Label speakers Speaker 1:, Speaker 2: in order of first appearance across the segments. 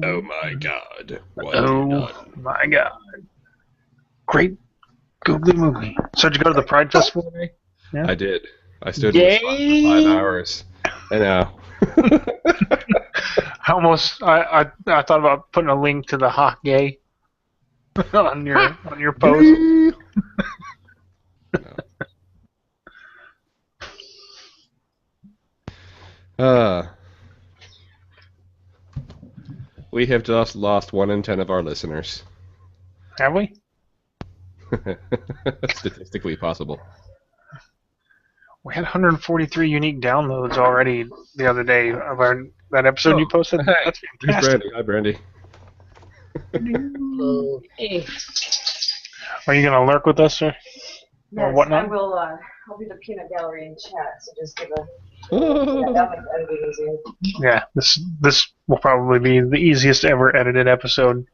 Speaker 1: Oh my god. What have you
Speaker 2: Oh
Speaker 1: done?
Speaker 2: my god. Great googly movie. So did you go to the Pride Festival today? Yeah.
Speaker 1: I did. I stood in the spot for
Speaker 2: Yay!
Speaker 1: 5 hours. I know.
Speaker 2: I thought about putting a link to the Hawk Gay on your post.
Speaker 1: Gay! Uh, we have just lost 1 in 10 of our listeners.
Speaker 2: Have we?
Speaker 1: Statistically possible.
Speaker 2: We had 143 unique downloads already the other day of that episode you posted.
Speaker 1: Hey,
Speaker 2: That's
Speaker 1: there's
Speaker 2: fantastic.
Speaker 1: Brandy. Hi, Brandy.
Speaker 3: Hello. Hey.
Speaker 2: Are you gonna lurk with us, sir?
Speaker 3: Yes,
Speaker 2: whatnot?
Speaker 3: I will. I'll be the peanut gallery in chat, so just give a. That makes editing easier.
Speaker 2: Yeah, this will probably be the easiest ever edited episode.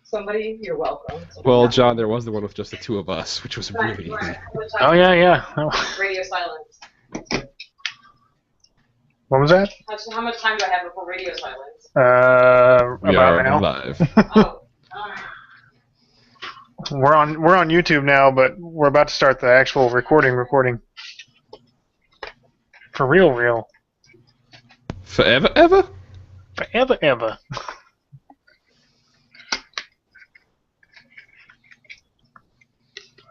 Speaker 3: Somebody, you're welcome.
Speaker 1: Well, John, there was the one with just the 2 of us, which was really easy.
Speaker 2: Oh yeah.
Speaker 3: Radio silence.
Speaker 2: What was that?
Speaker 3: How much time do I have before radio silence?
Speaker 1: We
Speaker 2: About
Speaker 1: are
Speaker 2: now.
Speaker 1: live.
Speaker 3: Oh.
Speaker 2: We're on YouTube now, but we're about to start the actual recording. For real.
Speaker 1: Forever, ever?
Speaker 2: Forever.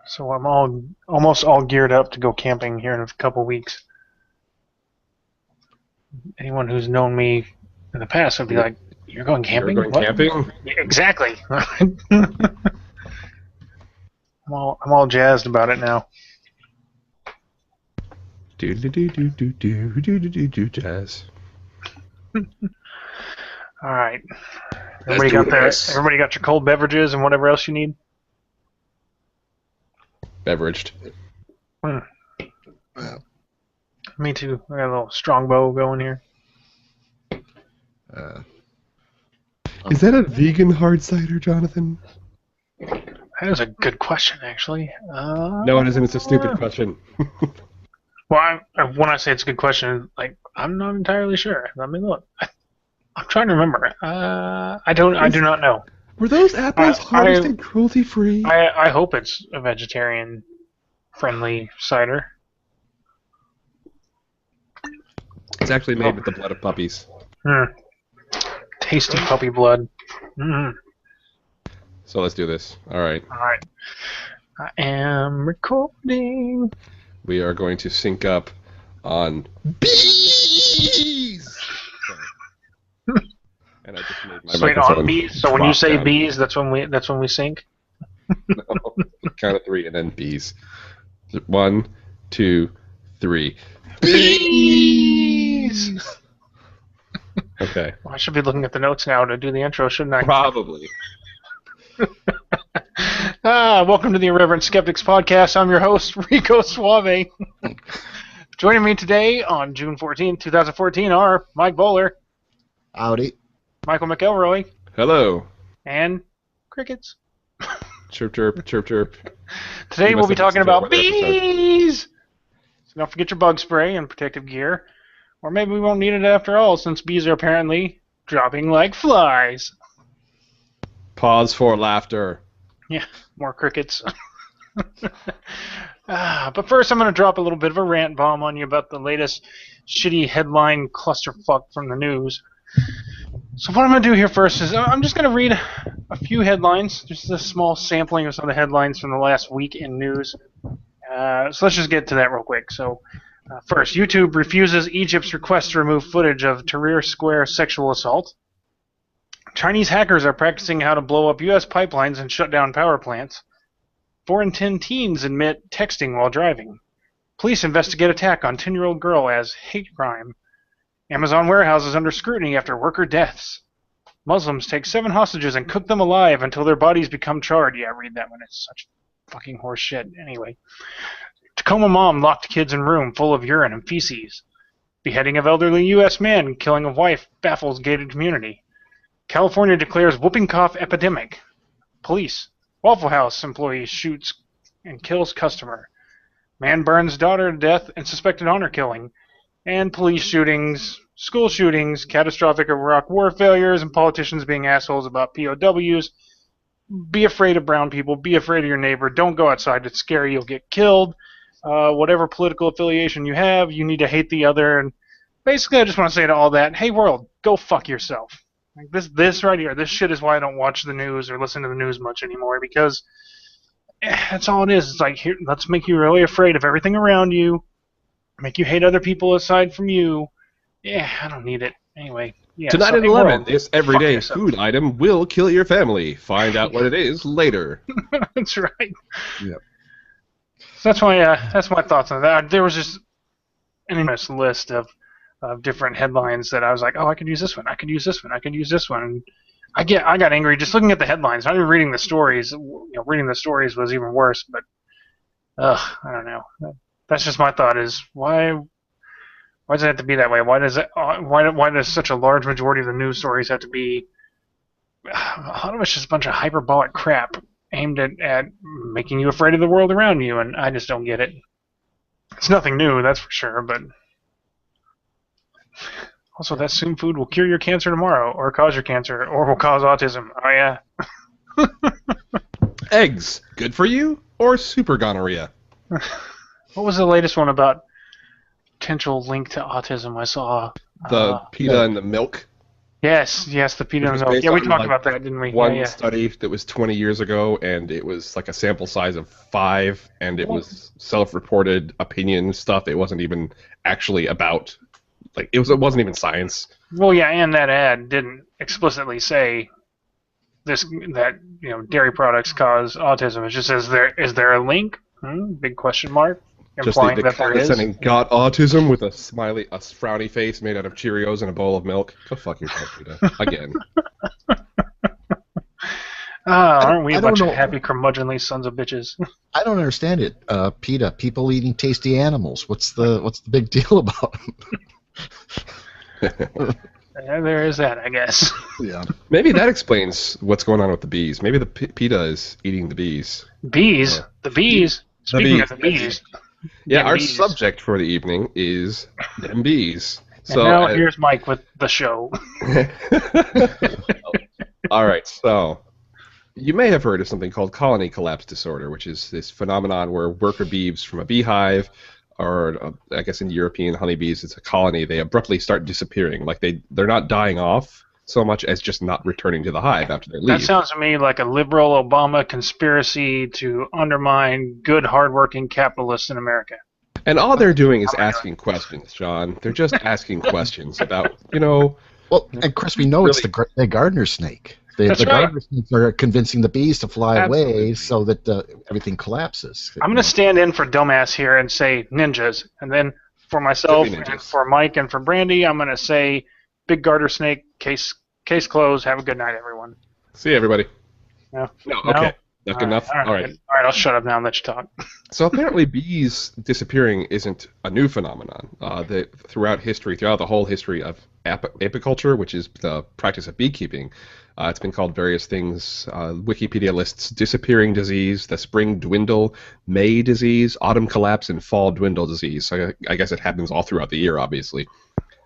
Speaker 2: So I'm almost all geared up to go camping here in a couple weeks. Anyone who's known me in the past would be like, "You're going camping?
Speaker 1: You're going camping?
Speaker 2: Exactly. I'm all jazzed about it now.
Speaker 1: Do jazz.
Speaker 2: All right. Everybody got your cold beverages and whatever else you need?
Speaker 1: Beveraged.
Speaker 2: Me too. I got a little strongbow going here.
Speaker 1: Is that a vegan hard cider, Jonathan?
Speaker 2: That is a good question, actually.
Speaker 1: No, it isn't. It's a stupid question.
Speaker 2: Well, when I say it's a good question, like I'm not entirely sure. Let me look. I'm trying to remember. I do not know.
Speaker 1: Were those apples harvested cruelty-free?
Speaker 2: I hope it's a vegetarian-friendly cider.
Speaker 1: It's actually made with the blood of puppies.
Speaker 2: Tasty puppy blood.
Speaker 1: So let's do this. All right.
Speaker 2: I am recording.
Speaker 1: We are going to sync up on bees. And I just made my
Speaker 2: Wait,
Speaker 1: microphone
Speaker 2: on bees. So when you
Speaker 1: drop
Speaker 2: say
Speaker 1: down.
Speaker 2: bees, that's when we sync.
Speaker 1: No, count of 3 and then bees. 1, 2, 3.
Speaker 2: Bees.
Speaker 1: Okay.
Speaker 2: Well, I should be looking at the notes now to do the intro, shouldn't I?
Speaker 1: Probably.
Speaker 2: Welcome to the Irreverent Skeptics podcast. I'm your host, Rico Suave. Joining me today on June 14th, 2014 are Mike Bowler.
Speaker 4: Howdy.
Speaker 2: Michael McElroy.
Speaker 1: Hello.
Speaker 2: And Crickets.
Speaker 1: Chirp, chirp, chirp, chirp.
Speaker 2: Today
Speaker 1: You
Speaker 2: we'll
Speaker 1: must
Speaker 2: be
Speaker 1: have
Speaker 2: talking
Speaker 1: listened to
Speaker 2: about
Speaker 1: another episode.
Speaker 2: bees! So don't forget your bug spray and protective gear. Or maybe we won't need it after all, since bees are apparently dropping like flies.
Speaker 1: Pause for laughter.
Speaker 2: Yeah, more crickets. But first I'm going to drop a little bit of a rant bomb on you about the latest shitty headline clusterfuck from the news. So what I'm going to do here first is I'm just going to read a few headlines, just a small sampling of some of the headlines from the last week in news. So let's just get to that real quick. So first, YouTube refuses Egypt's request to remove footage of Tahrir Square sexual assault. Chinese hackers are practicing how to blow up U.S. pipelines and shut down power plants. 4 in 10 teens admit texting while driving. Police investigate attack on 10-year-old girl as hate crime. Amazon warehouse is under scrutiny after worker deaths. Muslims take 7 hostages and cook them alive until their bodies become charred. Yeah, read that one. It's such fucking horse shit. Anyway. Tacoma mom locked kids in room full of urine and feces. Beheading of elderly U.S. man killing of wife baffles gated community. California declares whooping cough epidemic. Police. Waffle House employee shoots and kills customer. Man burns daughter to death in suspected honor killing. And police shootings school shootings, catastrophic Iraq war failures, and politicians being assholes about POWs. Be afraid of brown people. Be afraid of your neighbor. Don't go outside. It's scary. You'll get killed. Whatever political affiliation you have, you need to hate the other. And basically, I just want to say to all that, hey, world, go fuck yourself. Like this right here, this shit is why I don't watch the news or listen to the news much anymore, because that's all it is. It's like, here, let's make you really afraid of everything around you, make you hate other people aside from you. Yeah, I don't need it. Anyway. Yeah,
Speaker 1: Tonight at 11,
Speaker 2: world,
Speaker 1: this everyday food item will kill your family. Find out what it is later.
Speaker 2: That's right.
Speaker 1: Yep.
Speaker 2: So that's my thoughts on that. There was just an endless list of different headlines that I was like, oh, I could use this one. I could use this one. I could use this one. And I got angry just looking at the headlines. Not even reading the stories. Reading the stories was even worse. But I don't know. That's just my thought. Is why does it have to be that way? Why does such a large majority of the news stories have to be? A lot of it's just a bunch of hyperbolic crap aimed at making you afraid of the world around you, and I just don't get it. It's nothing new, that's for sure, but also that soon food will cure your cancer tomorrow, or cause your cancer, or will cause autism. Oh yeah.
Speaker 1: Eggs, good for you, or super gonorrhea?
Speaker 2: What was the latest one about potential link to autism I saw?
Speaker 1: The PETA and the milk?
Speaker 2: Yes, the PETA and the milk. Yeah, we talked about that, didn't we?
Speaker 1: One study that was 20 years ago, and it was like a sample size of 5, and it was self-reported opinion stuff. It wasn't even actually about, like, it wasn't even science.
Speaker 2: Well, yeah, and that ad didn't explicitly say that dairy products cause autism. It just says is there a link? Big question mark. Implying
Speaker 1: just the condescending got autism with a frowny face made out of Cheerios and a bowl of milk. Go fuck yourself, PETA. Again.
Speaker 2: Aren't we a bunch of happy curmudgeonly sons of bitches?
Speaker 4: I don't understand it. PETA, people eating tasty animals. What's the big deal about them?
Speaker 2: There is that, I guess.
Speaker 4: Yeah.
Speaker 1: Maybe that explains what's going on with the bees. Maybe the PETA is eating the bees.
Speaker 2: Bees? The bees? Speaking of the bees.
Speaker 1: Yeah, our subject for the evening is them bees. So
Speaker 2: and now here's Mike with the show.
Speaker 1: All right, so you may have heard of something called colony collapse disorder, which is this phenomenon where worker bees from a beehive, or I guess in European honeybees, it's a colony, they abruptly start disappearing. Like they're not dying off so much as just not returning to the hive after they leave.
Speaker 2: That sounds to me like a liberal Obama conspiracy to undermine good, hardworking capitalists in America.
Speaker 1: And all they're doing is asking questions, John. They're just asking questions about, Well,
Speaker 4: and Chris, we know really, it's the gardener snake. The gardener snakes are convincing the bees to fly away so that everything collapses.
Speaker 2: I'm going to stand in for dumbass here and say ninjas. And then for myself and for Mike and for Brandy, I'm going to say big garter snake, case closed. Have a good night, everyone.
Speaker 1: See you, everybody.
Speaker 2: No?
Speaker 1: Okay. That's enough? All right.
Speaker 2: All right, I'll shut up now and let you talk.
Speaker 1: So apparently bees disappearing isn't a new phenomenon. Throughout the whole history of apiculture, which is the practice of beekeeping, it's been called various things. Wikipedia lists disappearing disease, the spring dwindle, May disease, autumn collapse, and fall dwindle disease. So I guess it happens all throughout the year, obviously.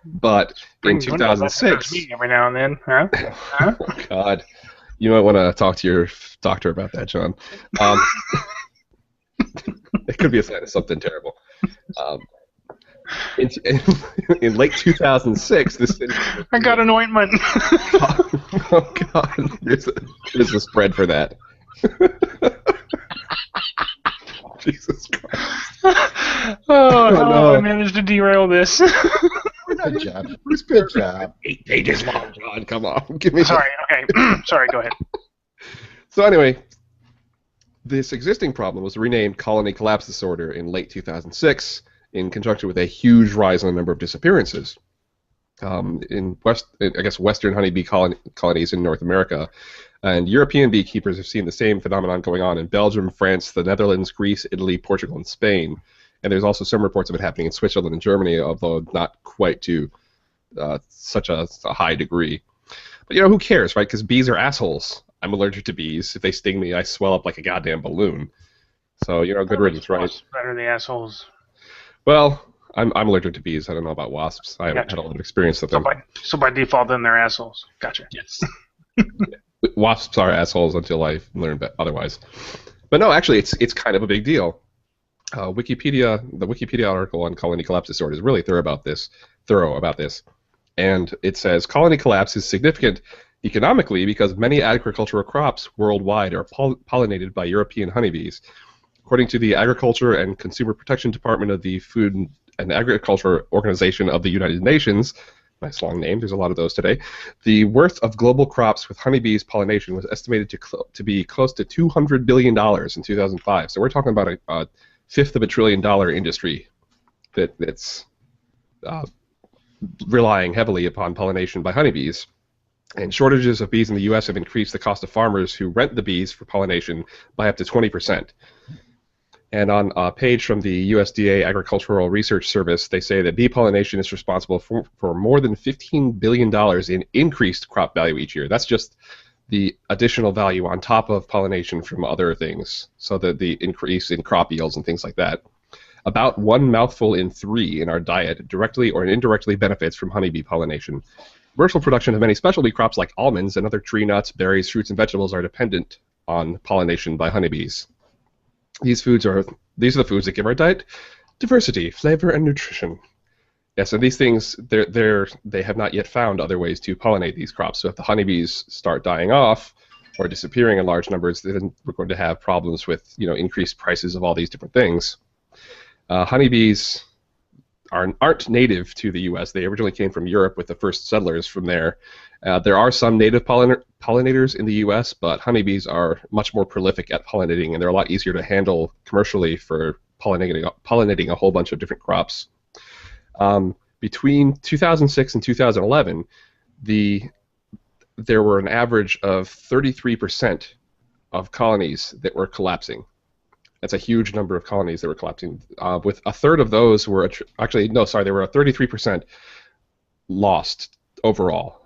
Speaker 1: But in 2006,
Speaker 2: every now and then, huh?
Speaker 1: Oh God, you might want to talk to your doctor about that, John. It could be a sign of something terrible. In late 2006, this.
Speaker 2: I got an ointment.
Speaker 1: Oh God, there's a spread for that. Jesus Christ.
Speaker 2: No. I managed to derail this.
Speaker 4: Good job. Good job.
Speaker 1: 8 pages long, John. Come on. Give me
Speaker 2: Sorry, okay. Sorry, go ahead.
Speaker 1: So anyway, this existing problem was renamed colony collapse disorder in late 2006 in conjunction with a huge rise in the number of disappearances. In Western honeybee colonies in North America, and European beekeepers have seen the same phenomenon going on in Belgium, France, the Netherlands, Greece, Italy, Portugal, and Spain. And there's also some reports of it happening in Switzerland and Germany, although not quite to such a high degree. But who cares, right? Because bees are assholes. I'm allergic to bees. If they sting me, I swell up like a goddamn balloon. So, good riddance, right?
Speaker 2: Better the assholes.
Speaker 1: Well, I'm allergic to bees. I don't know about wasps. I haven't
Speaker 2: Gotcha.
Speaker 1: had a lot of experience with
Speaker 2: So
Speaker 1: them.
Speaker 2: so by default, then they're assholes. Gotcha.
Speaker 5: Yes.
Speaker 1: Wasps are assholes until I learn otherwise. But no, actually, it's kind of a big deal. The Wikipedia article on colony collapse disorder is really thorough about this, and it says colony collapse is significant economically because many agricultural crops worldwide are pollinated by European honeybees. According to the Agriculture and Consumer Protection Department of the Food and Agriculture Organization of the United Nations, nice long name, there's a lot of those today, the worth of global crops with honeybees pollination was estimated to be close to $200 billion in 2005. So we're talking about a fifth of $1 trillion industry that's relying heavily upon pollination by honeybees. And shortages of bees in the U.S. have increased the cost of farmers who rent the bees for pollination by up to 20%. And on a page from the USDA Agricultural Research Service, they say that bee pollination is responsible for more than $15 billion in increased crop value each year. That's just the additional value on top of pollination from other things, so that the increase in crop yields and things like that. About 1 mouthful in 3 in our diet directly or indirectly benefits from honeybee pollination. Commercial production of many specialty crops like almonds and other tree nuts, berries, fruits, and vegetables are dependent on pollination by honeybees. These are the foods that give our diet diversity, flavor, and nutrition. Yes, and these things, they have not yet found other ways to pollinate these crops. So if the honeybees start dying off or disappearing in large numbers, then we're going to have problems with increased prices of all these different things. Honeybees aren't native to the U.S. They originally came from Europe with the first settlers from there. There are some native pollinators in the U.S., but honeybees are much more prolific at pollinating, and they're a lot easier to handle commercially for pollinating a whole bunch of different crops. Between 2006 and 2011, there were an average of 33% of colonies that were collapsing. That's a huge number of colonies that were collapsing. With a third of those were there were a 33% lost overall,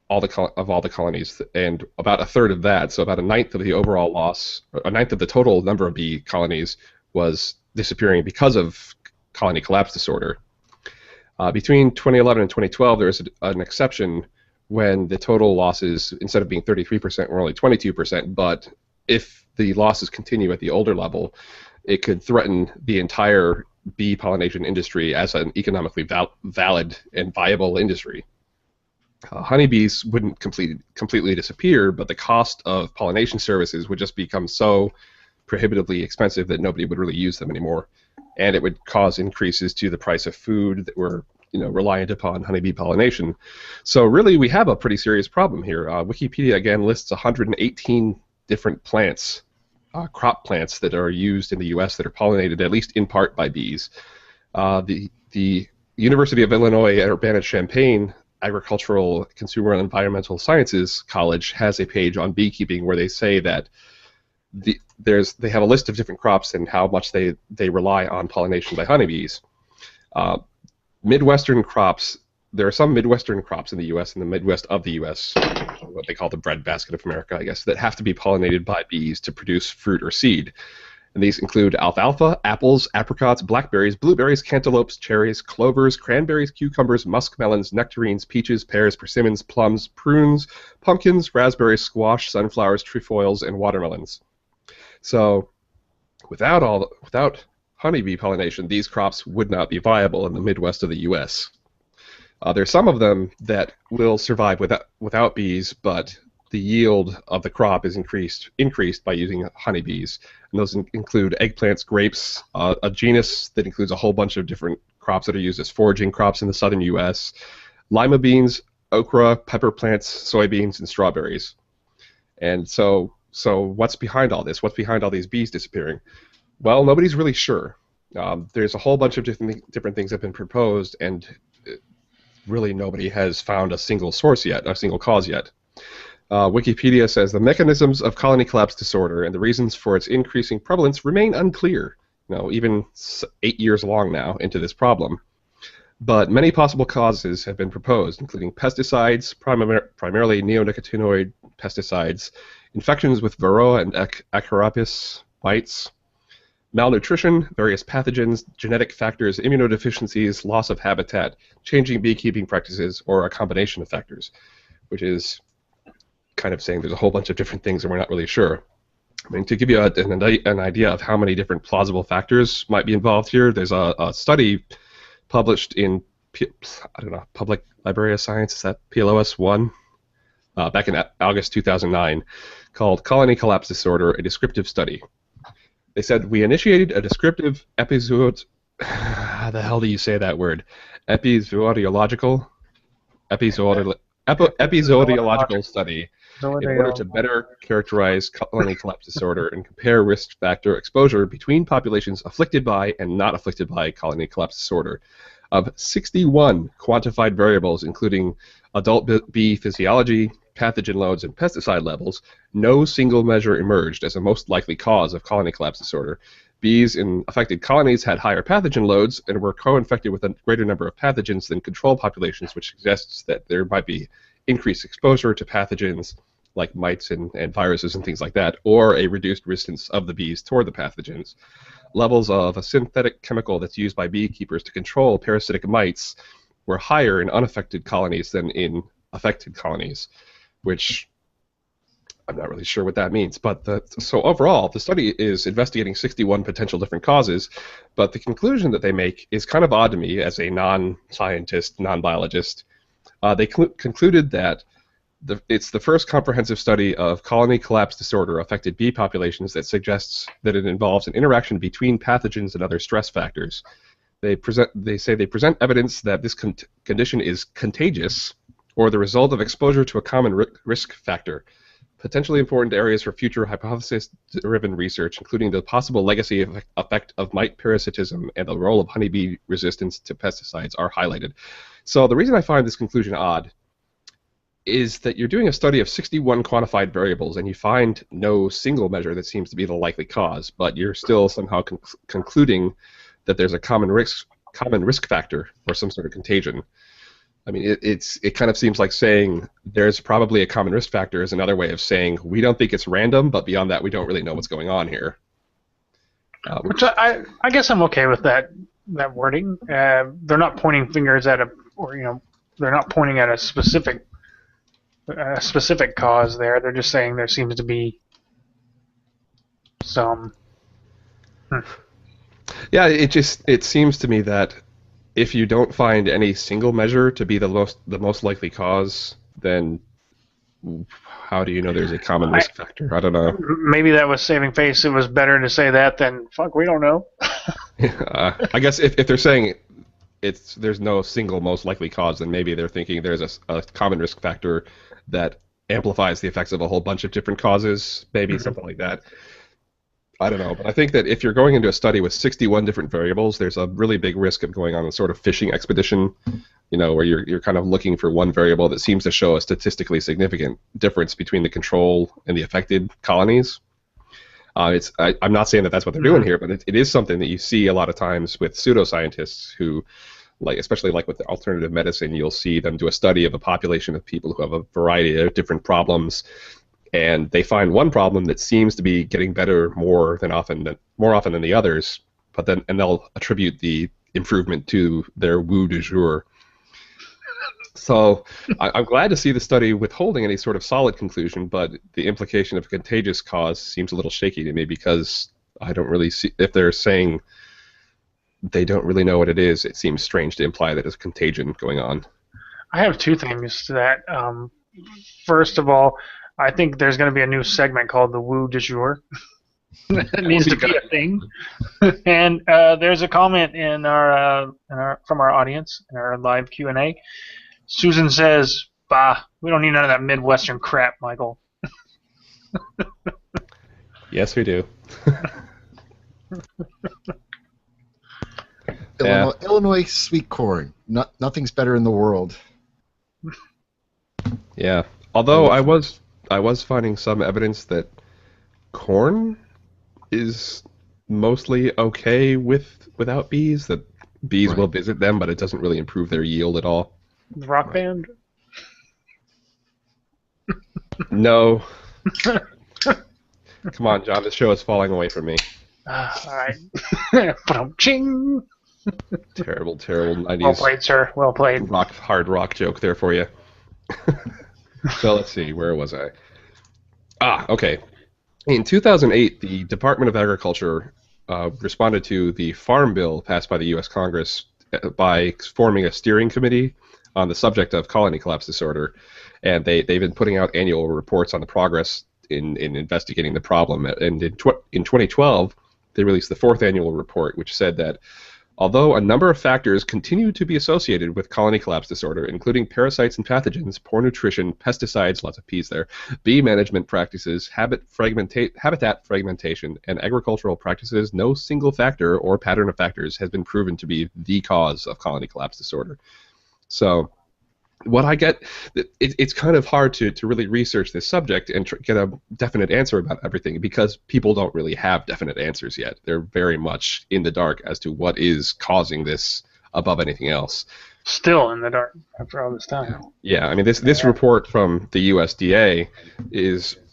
Speaker 1: all the colonies, and about a third of that, so about a ninth of the overall loss, a ninth of the total number of bee colonies was disappearing because of colony collapse disorder. Between 2011 and 2012, there was an exception when the total losses, instead of being 33%, were only 22%, but if the losses continue at the older level, it could threaten the entire bee pollination industry as an economically valid and viable industry. Honeybees wouldn't completely disappear, but the cost of pollination services would just become so prohibitively expensive that nobody would really use them anymore, and it would cause increases to the price of food that were reliant upon honeybee pollination. So really, we have a pretty serious problem here. Wikipedia again lists 118 different plants, crop plants that are used in the U.S. that are pollinated at least in part by bees. The University of Illinois at Urbana-Champaign Agricultural, Consumer, and Environmental Sciences College has a page on beekeeping where they say that they have a list of different crops and how much they rely on pollination by honeybees. Midwestern crops. There are some Midwestern crops in the U.S. and the Midwest of the U.S., what they call the breadbasket of America, I guess, that have to be pollinated by bees to produce fruit or seed. And these include alfalfa, apples, apricots, blackberries, blueberries, cantaloupes, cherries, clovers, cranberries, cucumbers, muskmelons, nectarines, peaches, pears, persimmons, plums, prunes, pumpkins, raspberries, squash, sunflowers, trefoils, and watermelons. So without honeybee pollination, these crops would not be viable in the Midwest of the U.S. There's some of them that will survive without bees, but the yield of the crop is increased by using honeybees. And those include eggplants, grapes, a genus that includes a whole bunch of different crops that are used as foraging crops in the southern U.S., lima beans, okra, pepper plants, soybeans, and strawberries. And so what's behind all this? What's behind all these bees disappearing? Well, nobody's really sure. There's a whole bunch of different things that have been proposed, and really nobody has found a single source yet, a single cause yet. Wikipedia says the mechanisms of colony collapse disorder and the reasons for its increasing prevalence remain unclear, even 8 years long now into this problem. But many possible causes have been proposed, including pesticides, primarily neonicotinoid pesticides, infections with Varroa and Acarapis mites, malnutrition, various pathogens, genetic factors, immunodeficiencies, loss of habitat, changing beekeeping practices, or a combination of factors, which is kind of saying there's a whole bunch of different things and we're not really sure. I mean, to give you an idea of how many different plausible factors might be involved here, there's a study published in, Public Library of Science, is that PLOS 1? Back in August 2009, called Colony Collapse Disorder, a Descriptive Study. They said, we initiated a descriptive how the hell do you say that word? Episodiological study in order to better characterize colony collapse disorder and compare risk factor exposure between populations afflicted by and not afflicted by colony collapse disorder. Of 61 quantified variables, including adult bee physiology, pathogen loads, and pesticide levels, no single measure emerged as a most likely cause of colony collapse disorder. Bees in affected colonies had higher pathogen loads and were co-infected with a greater number of pathogens than control populations, which suggests that there might be increased exposure to pathogens like mites and viruses and things like that, or a reduced resistance of the bees toward the pathogens. Levels of a synthetic chemical that's used by beekeepers to control parasitic mites were higher in unaffected colonies than in affected colonies, which I'm not really sure what that means. But so overall, the study is investigating 61 potential different causes, but the conclusion that they make is kind of odd to me as a non-scientist, non-biologist. They concluded that it's the first comprehensive study of colony collapse disorder affected bee populations that suggests that it involves an interaction between pathogens and other stress factors. They say they present evidence that this condition is contagious or the result of exposure to a common risk factor. Potentially important areas for future hypothesis-driven research, including the possible legacy effect of mite parasitism and the role of honeybee resistance to pesticides, are highlighted. So the reason I find this conclusion odd is that you're doing a study of 61 quantified variables and you find no single measure that seems to be the likely cause, but you're still somehow concluding that there's a common risk factor or some sort of contagion. I mean, it kind of seems like saying there's probably a common risk factor is another way of saying we don't think it's random, but beyond that we don't really know what's going on here.
Speaker 2: Which I guess I'm okay with that wording. They're not pointing fingers at they're not pointing at a specific cause there. They're just saying there seems to be some.
Speaker 1: Yeah, it seems to me that if you don't find any single measure to be the most likely cause, then how do you know there's a common risk factor? I don't know.
Speaker 2: Maybe that was saving face. It was better to say that than fuck. We don't know.
Speaker 1: I guess if they're saying there's no single most likely cause, then maybe they're thinking there's a common risk factor that amplifies the effects of a whole bunch of different causes, maybe something like that. I don't know, but I think that if you're going into a study with 61 different variables, there's a really big risk of going on a sort of fishing expedition, where you're kind of looking for one variable that seems to show a statistically significant difference between the control and the affected colonies. I'm not saying that that's what they're doing here, but it is something that you see a lot of times with pseudoscientists who, especially with the alternative medicine, you'll see them do a study of a population of people who have a variety of different problems, and they find one problem that seems to be getting better more often than the others, and they'll attribute the improvement to their woo du jour. So I'm glad to see the study withholding any sort of solid conclusion, but the implication of a contagious cause seems a little shaky to me, because I don't really see, if they're saying they don't really know what it is, it seems strange to imply that there's contagion going on.
Speaker 2: I have two things to that. First of all, I think there's going to be a new segment called the Woo du jour. It needs to be a thing. And there's a comment from our audience in our live Q&A. Susan says, "Bah, we don't need none of that Midwestern crap, Michael."
Speaker 1: Yes, we do.
Speaker 4: Illinois sweet corn. Nothing's better in the world.
Speaker 1: Yeah. Although I was finding some evidence that corn is mostly okay without bees, that bees will visit them, but it doesn't really improve their yield at all.
Speaker 2: The rock band?
Speaker 1: No. Come on, John, this show is falling away from me.
Speaker 2: All right. Ching.
Speaker 1: Terrible, terrible 90s.
Speaker 2: Well played, sir. Well played.
Speaker 1: Hard rock joke there for you. So let's see, where was I? Okay. In 2008, the Department of Agriculture responded to the Farm Bill passed by the U.S. Congress by forming a steering committee on the subject of colony collapse disorder, and they've been putting out annual reports on the progress in investigating the problem. And in 2012, they released the fourth annual report, which said that although a number of factors continue to be associated with colony collapse disorder, including parasites and pathogens, poor nutrition, pesticides, lots of P's there, bee management practices, habitat fragmentation, and agricultural practices, no single factor or pattern of factors has been proven to be the cause of colony collapse disorder. So what I get, it's kind of hard to really research this subject and get a definite answer about everything because people don't really have definite answers yet. They're very much in the dark as to what is causing this above anything else.
Speaker 2: Still in the dark after all this time.
Speaker 1: Yeah, I mean, this report from the USDA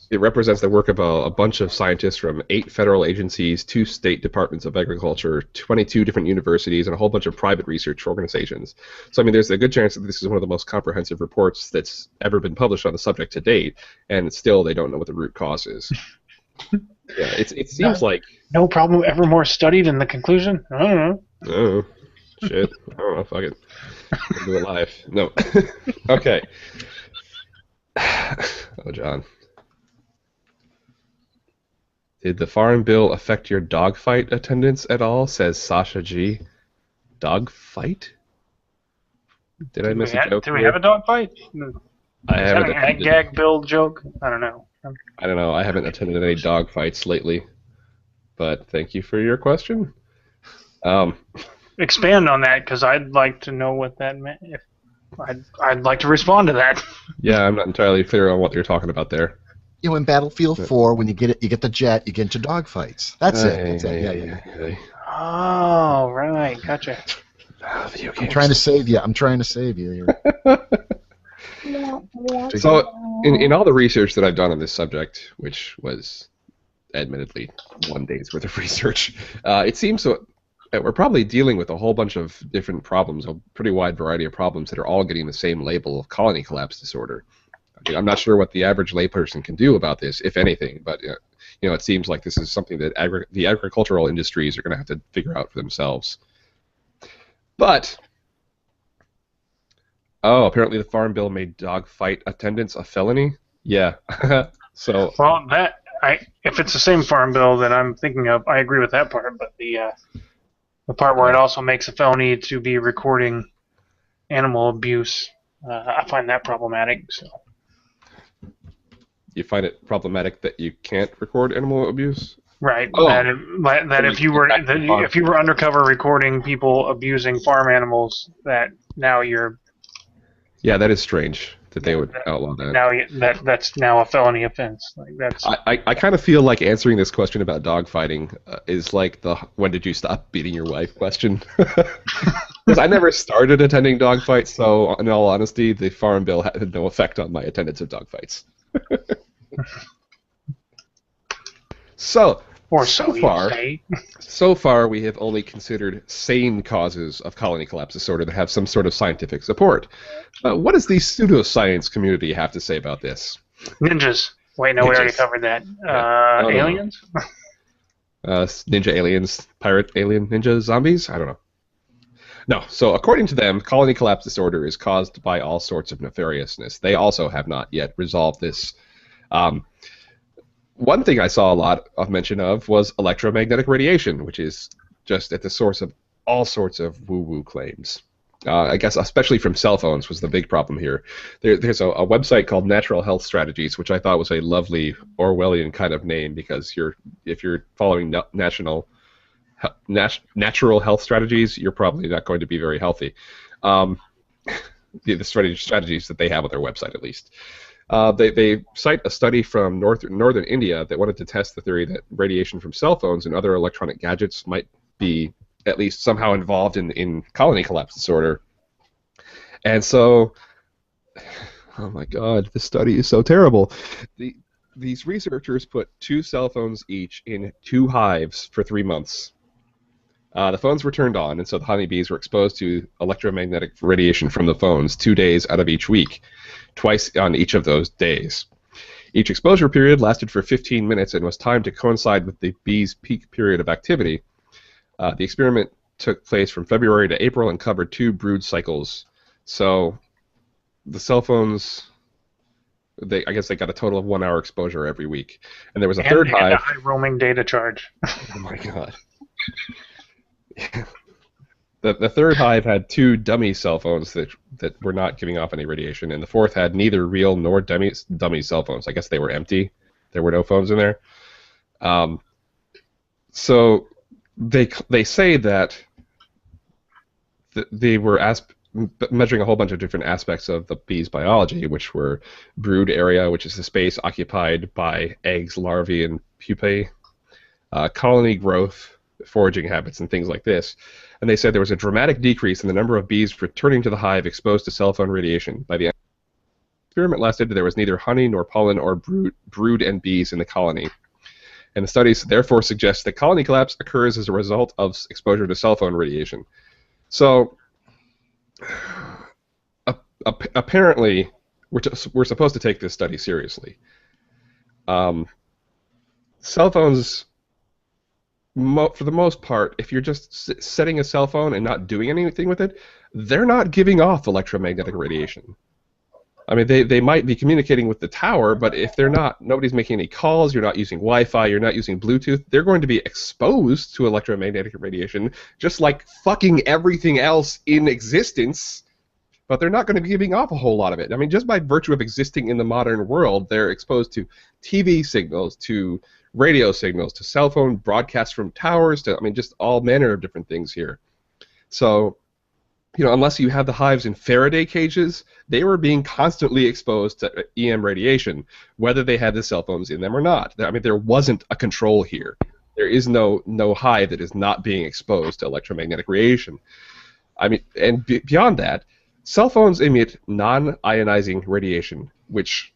Speaker 1: it represents the work of a bunch of scientists from 8 federal agencies, 2 state departments of agriculture, 22 different universities, and a whole bunch of private research organizations. So, I mean, there's a good chance that this is one of the most comprehensive reports that's ever been published on the subject to date, and still they don't know what the root cause is. Yeah, it seems like...
Speaker 2: No problem ever more studied in the conclusion? I don't know.
Speaker 1: Oh, shit. I don't know. Fuck it. I'll do it live. No. Okay. Oh, John. Did the Farm Bill affect your dogfight attendance at all? Says Sasha G. Dogfight? Did I miss a joke?
Speaker 2: Do we have a dogfight?
Speaker 1: I haven't.
Speaker 2: Is that a gag build joke? I don't know.
Speaker 1: I don't know. I haven't attended any dogfights lately. But thank you for your question.
Speaker 2: Expand on that, because I'd like to know what that meant. I'd like to respond to that.
Speaker 1: Yeah, I'm not entirely clear on what you're talking about there.
Speaker 4: You know, in Battlefield 4, when you get the jet, you get into dogfights. That's it. Yeah.
Speaker 2: Oh, right. Gotcha.
Speaker 4: I'm trying to save you.
Speaker 1: So, in all the research that I've done on this subject, which was admittedly 1 day's worth of research, it seems that we're probably dealing with a whole bunch of different problems, a pretty wide variety of problems that are all getting the same label of colony collapse disorder. I mean, I'm not sure what the average layperson can do about this, if anything, but it seems like this is something that the agricultural industries are going to have to figure out for themselves. But apparently the Farm Bill made dogfight attendance a felony. Yeah. So.
Speaker 2: Well, if it's the same Farm Bill that I'm thinking of, I agree with that part. But the part where it also makes a felony to be recording animal abuse, I find that problematic. So.
Speaker 1: You find it problematic that you can't record animal abuse?
Speaker 2: Right. That if you were undercover recording people abusing farm animals, that now you're.
Speaker 1: Yeah, that is strange that they would outlaw that.
Speaker 2: Now that's now a felony offense. Like that's.
Speaker 1: I kind of feel like answering this question about dogfighting is like the "when did you stop beating your wife" question. Because I never started attending dogfights, so in all honesty, the Farm Bill had no effect on my attendance of dogfights. So far we have only considered sane causes of colony collapse disorder that have some sort of scientific support. What does the pseudoscience community have to say about this?
Speaker 2: Ninjas. Wait, no, we already covered that. Aliens?
Speaker 1: Ninja aliens, pirate alien ninja zombies? I don't know. No, so according to them, colony collapse disorder is caused by all sorts of nefariousness. They also have not yet resolved this. One thing I saw a lot of mention of was electromagnetic radiation, which is just at the source of all sorts of woo-woo claims. I guess especially from cell phones was the big problem here. There's a website called Natural Health Strategies, which I thought was a lovely Orwellian kind of name because if you're following natural health strategies, you're probably not going to be very healthy. The strategies that they have on their website, at least. They cite a study from northern India that wanted to test the theory that radiation from cell phones and other electronic gadgets might be at least somehow involved in colony collapse disorder. And so, oh my God, this study is so terrible. these researchers put 2 cell phones each in 2 hives for 3 months. The phones were turned on, and so the honeybees were exposed to electromagnetic radiation from the phones 2 days out of each week, twice on each of those days. Each exposure period lasted for 15 minutes and was timed to coincide with the bees' peak period of activity. The experiment took place from February to April and covered 2 brood cycles. So the cell phones, I guess they got a total of 1 hour exposure every week. And there was a third hive.
Speaker 2: And a high roaming data charge.
Speaker 1: Oh my god. The third hive had 2 dummy cell phones that were not giving off any radiation, and the fourth had neither real nor dummy cell phones. I guess they were empty. There were no phones in there. So they say that they were measuring a whole bunch of different aspects of the bee's biology, which were brood area, which is the space occupied by eggs, larvae, and pupae, colony growth, foraging habits, and things like this. And they said there was a dramatic decrease in the number of bees returning to the hive exposed to cell phone radiation. By the end of the experiment lasted, there was neither honey nor pollen or brood and bees in the colony. And the studies therefore suggest that colony collapse occurs as a result of exposure to cell phone radiation. So apparently, we're supposed to take this study seriously. Cell phones, for the most part, if you're just setting a cell phone and not doing anything with it, they're not giving off electromagnetic radiation. I mean, they might be communicating with the tower, but if they're not, nobody's making any calls, you're not using Wi-Fi, you're not using Bluetooth, they're going to be exposed to electromagnetic radiation, just like fucking everything else in existence, but they're not going to be giving off a whole lot of it. I mean, just by virtue of existing in the modern world, they're exposed to TV signals, to radio signals, to cell phone broadcasts from towers, to, I mean, just all manner of different things here. So, unless you have the hives in Faraday cages, they were being constantly exposed to EM radiation, whether they had the cell phones in them or not. I mean, there wasn't a control here. There is no hive that is not being exposed to electromagnetic radiation. I mean, and beyond that, cell phones emit non-ionizing radiation, which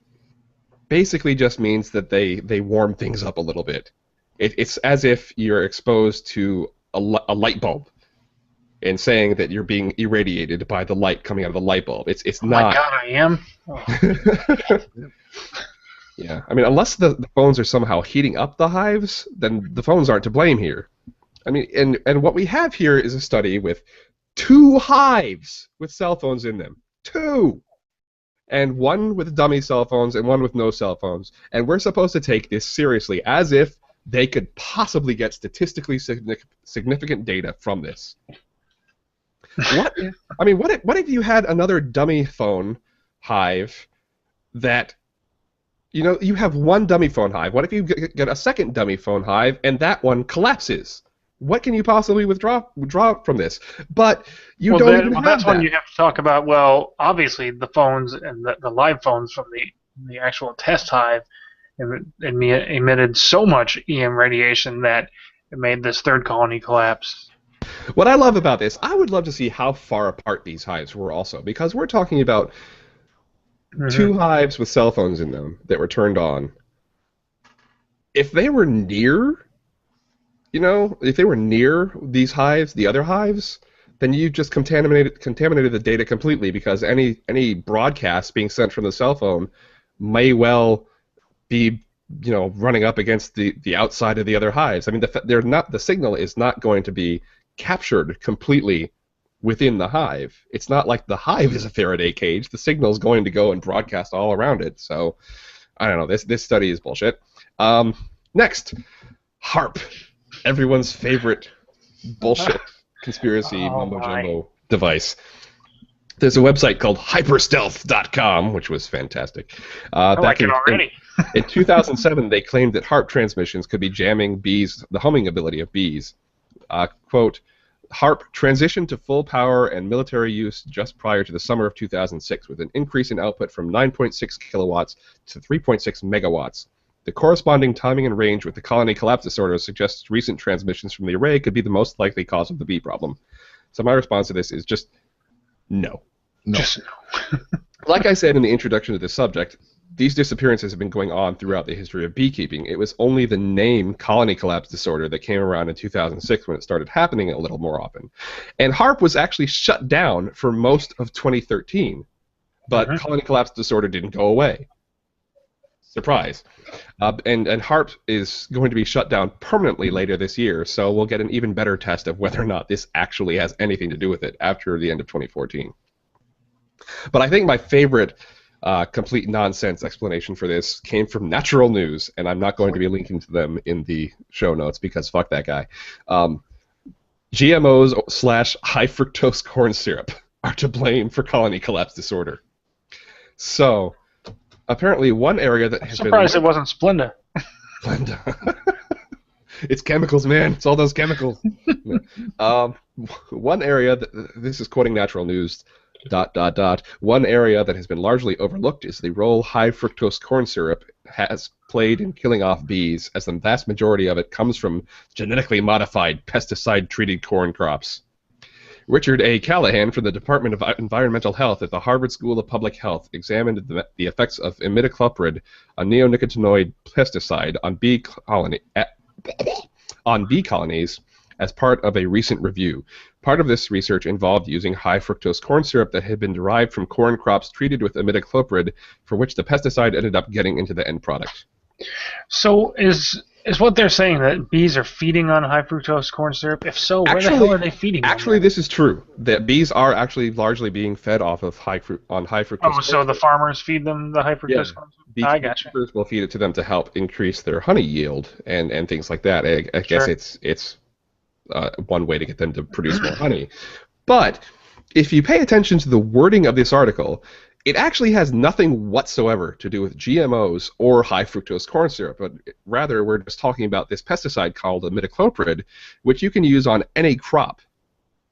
Speaker 1: basically just means that they warm things up a little bit. It's as if you're exposed to a light bulb and saying that you're being irradiated by the light coming out of the light bulb. It's not.
Speaker 2: Oh my God, I am. Oh.
Speaker 1: Yeah, I mean, unless the phones are somehow heating up the hives, then the phones aren't to blame here. I mean, and what we have here is a study with 2 hives with cell phones in them. 2! And 1 with dummy cell phones and 1 with no cell phones. And we're supposed to take this seriously, as if they could possibly get statistically significant data from this. What if you had another dummy phone hive that, you have 1 dummy phone hive. What if you get a second dummy phone hive and that one collapses? What can you possibly withdraw from this? But you don't even have
Speaker 2: that's
Speaker 1: that.
Speaker 2: when you have to talk about, well, obviously the phones and the live phones from the actual test hive emitted so much EM radiation that it made this third colony collapse.
Speaker 1: What I love about this, I would love to see how far apart these hives were also, because we're talking about 2 hives with cell phones in them that were turned on. If they were near... if they were near these hives, the other hives, then you just contaminated the data completely, because any broadcast being sent from the cell phone may well be running up against the outside of the other hives. I mean, the signal is not going to be captured completely within the hive. It's not like the hive is a Faraday cage. The signal is going to go and broadcast all around it. So I don't know. This study is bullshit. Next, HARP. Everyone's favorite bullshit conspiracy mumbo-jumbo device. There's a website called hyperstealth.com, which was fantastic.
Speaker 2: Back
Speaker 1: in 2007, they claimed that HARP transmissions could be jamming the homing ability of bees. Quote, HARP transitioned to full power and military use just prior to the summer of 2006, with an increase in output from 9.6 kilowatts to 3.6 megawatts. The corresponding timing and range with the colony collapse disorder suggests recent transmissions from the array could be the most likely cause of the bee problem. So my response to this is just no.
Speaker 4: No.
Speaker 2: Just no.
Speaker 1: Like I said in the introduction to this subject, these disappearances have been going on throughout the history of beekeeping. It was only the name colony collapse disorder that came around in 2006 when it started happening a little more often. And HARP was actually shut down for most of 2013, but colony collapse disorder didn't go away. Surprise. And HARP is going to be shut down permanently later this year, so we'll get an even better test of whether or not this actually has anything to do with it after the end of 2014. But I think my favorite complete nonsense explanation for this came from Natural News, and I'm not going to be linking to them in the show notes because fuck that guy. GMOs / high fructose corn syrup are to blame for colony collapse disorder. So, apparently one area that has been...
Speaker 2: Surprised it wasn't Splenda.
Speaker 1: Splenda. It's chemicals, man. It's all those chemicals. One area, this is quoting Natural News, ... One area that has been largely overlooked is the role high fructose corn syrup has played in killing off bees, as the vast majority of it comes from genetically modified pesticide-treated corn crops. Richard A. Callahan from the Department of Environmental Health at the Harvard School of Public Health examined the effects of imidacloprid, a neonicotinoid pesticide, on bee colonies as part of a recent review. Part of this research involved using high fructose corn syrup that had been derived from corn crops treated with imidacloprid, for which the pesticide ended up getting into the end product.
Speaker 2: So is what they're saying that bees are feeding on high fructose corn syrup? If so, where the hell are they feeding?
Speaker 1: Actually, this is true. That bees are actually largely being fed off of high fructose.
Speaker 2: Oh, so the farmers feed them the high fructose corn syrup? I gotcha.
Speaker 1: Beekeepers will feed it to them to help increase their honey yield and things like that. I guess it's one way to get them to produce more honey. But if you pay attention to the wording of this article, it actually has nothing whatsoever to do with GMOs or high fructose corn syrup, but rather we're just talking about this pesticide called imidacloprid, which you can use on any crop.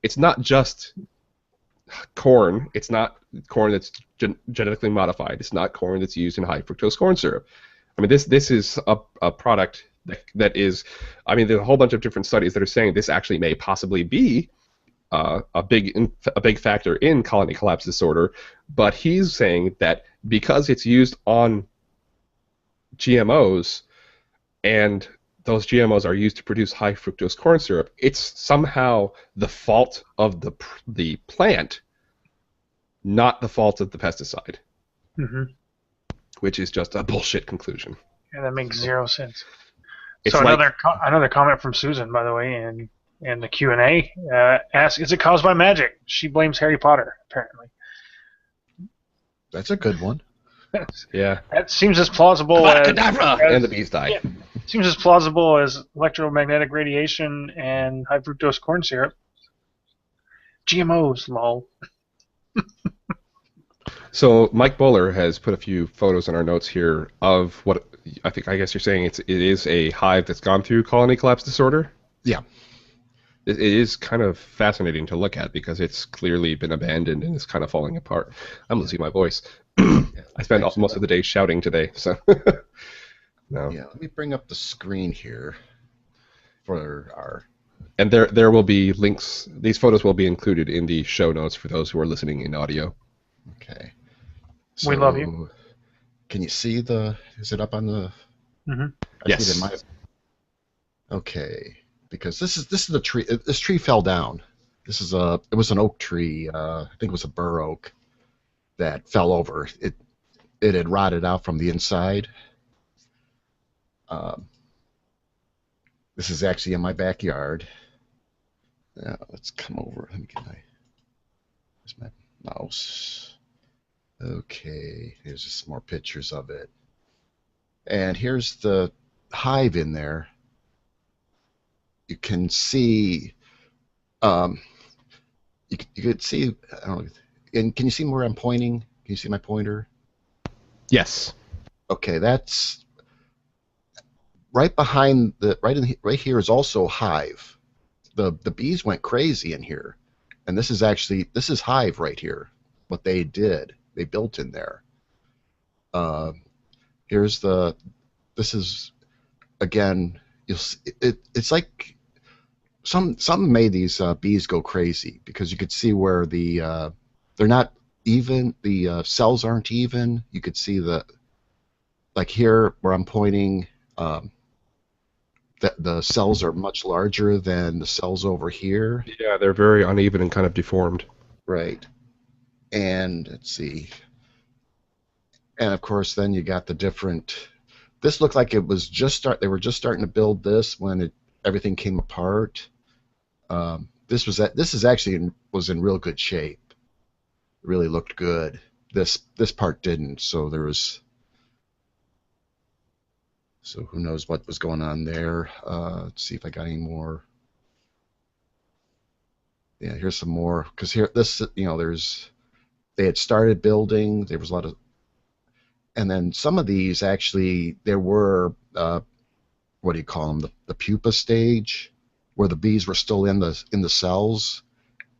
Speaker 1: It's not just corn. It's not corn that's genetically modified. It's not corn that's used in high fructose corn syrup. I mean, this is a product that is, I mean, there's a whole bunch of different studies that are saying this actually may possibly be a big factor in colony collapse disorder, but he's saying that because it's used on GMOs and those GMOs are used to produce high fructose corn syrup, it's somehow the fault of the plant, not the fault of the pesticide, which is just a bullshit conclusion.
Speaker 2: Yeah, that makes zero sense.
Speaker 1: It's
Speaker 2: so
Speaker 1: like,
Speaker 2: another comment from Susan, by the way, in the Q&A, asks, is it caused by magic? She blames Harry Potter, apparently.
Speaker 4: That's a good one.
Speaker 1: Yeah.
Speaker 2: That seems as plausible as
Speaker 1: and the bees die.
Speaker 2: Yeah, seems as plausible as electromagnetic radiation and high fructose corn syrup. GMOs, lol.
Speaker 1: So Mike Bowler has put a few photos in our notes here of what I guess you're saying it is a hive that's gone through colony collapse disorder.
Speaker 4: Yeah.
Speaker 1: It is kind of fascinating to look at because it's clearly been abandoned and it's kind of falling apart. I'm losing my voice. I spent most of the day shouting today, so no.
Speaker 4: Yeah, let me bring up the screen here for our.
Speaker 1: And there will be links. These photos will be included in the show notes for those who are listening in audio.
Speaker 4: Okay.
Speaker 2: We love you.
Speaker 4: Can you see is it up on the?
Speaker 1: Yes.
Speaker 4: Okay, because this is the tree. This tree fell down. It was an oak tree. I think it was a bur oak that fell over. It had rotted out from the inside. This is actually in my backyard. Now, let's come over. Let me get where's my mouse? Okay, here's just more pictures of it. And here's the hive in there. You can see, you could see, I don't know, and can you see where I'm pointing? Can you see my pointer?
Speaker 1: Yes.
Speaker 4: Okay, that's right behind right here is also hive. The bees went crazy in here, and this is hive right here. What they did, they built in there. This is again. It's like some made these bees go crazy because you could see where they're not even. The cells aren't even. You could see like here where I'm pointing, the cells are much larger than the cells over here.
Speaker 1: Yeah, they're very uneven and kind of deformed.
Speaker 4: Right. And let's see. And of course, then you got the different. This looked like it was they were just starting to build this when everything came apart. This is actually was in real good shape. It really looked good. This part didn't. So there was. So who knows what was going on there? Let's see if I got any more. Yeah, here's some more. Because here, they had started building. There was a lot of, and then some of these actually there were what do you call them? The pupa stage, where the bees were still in the cells,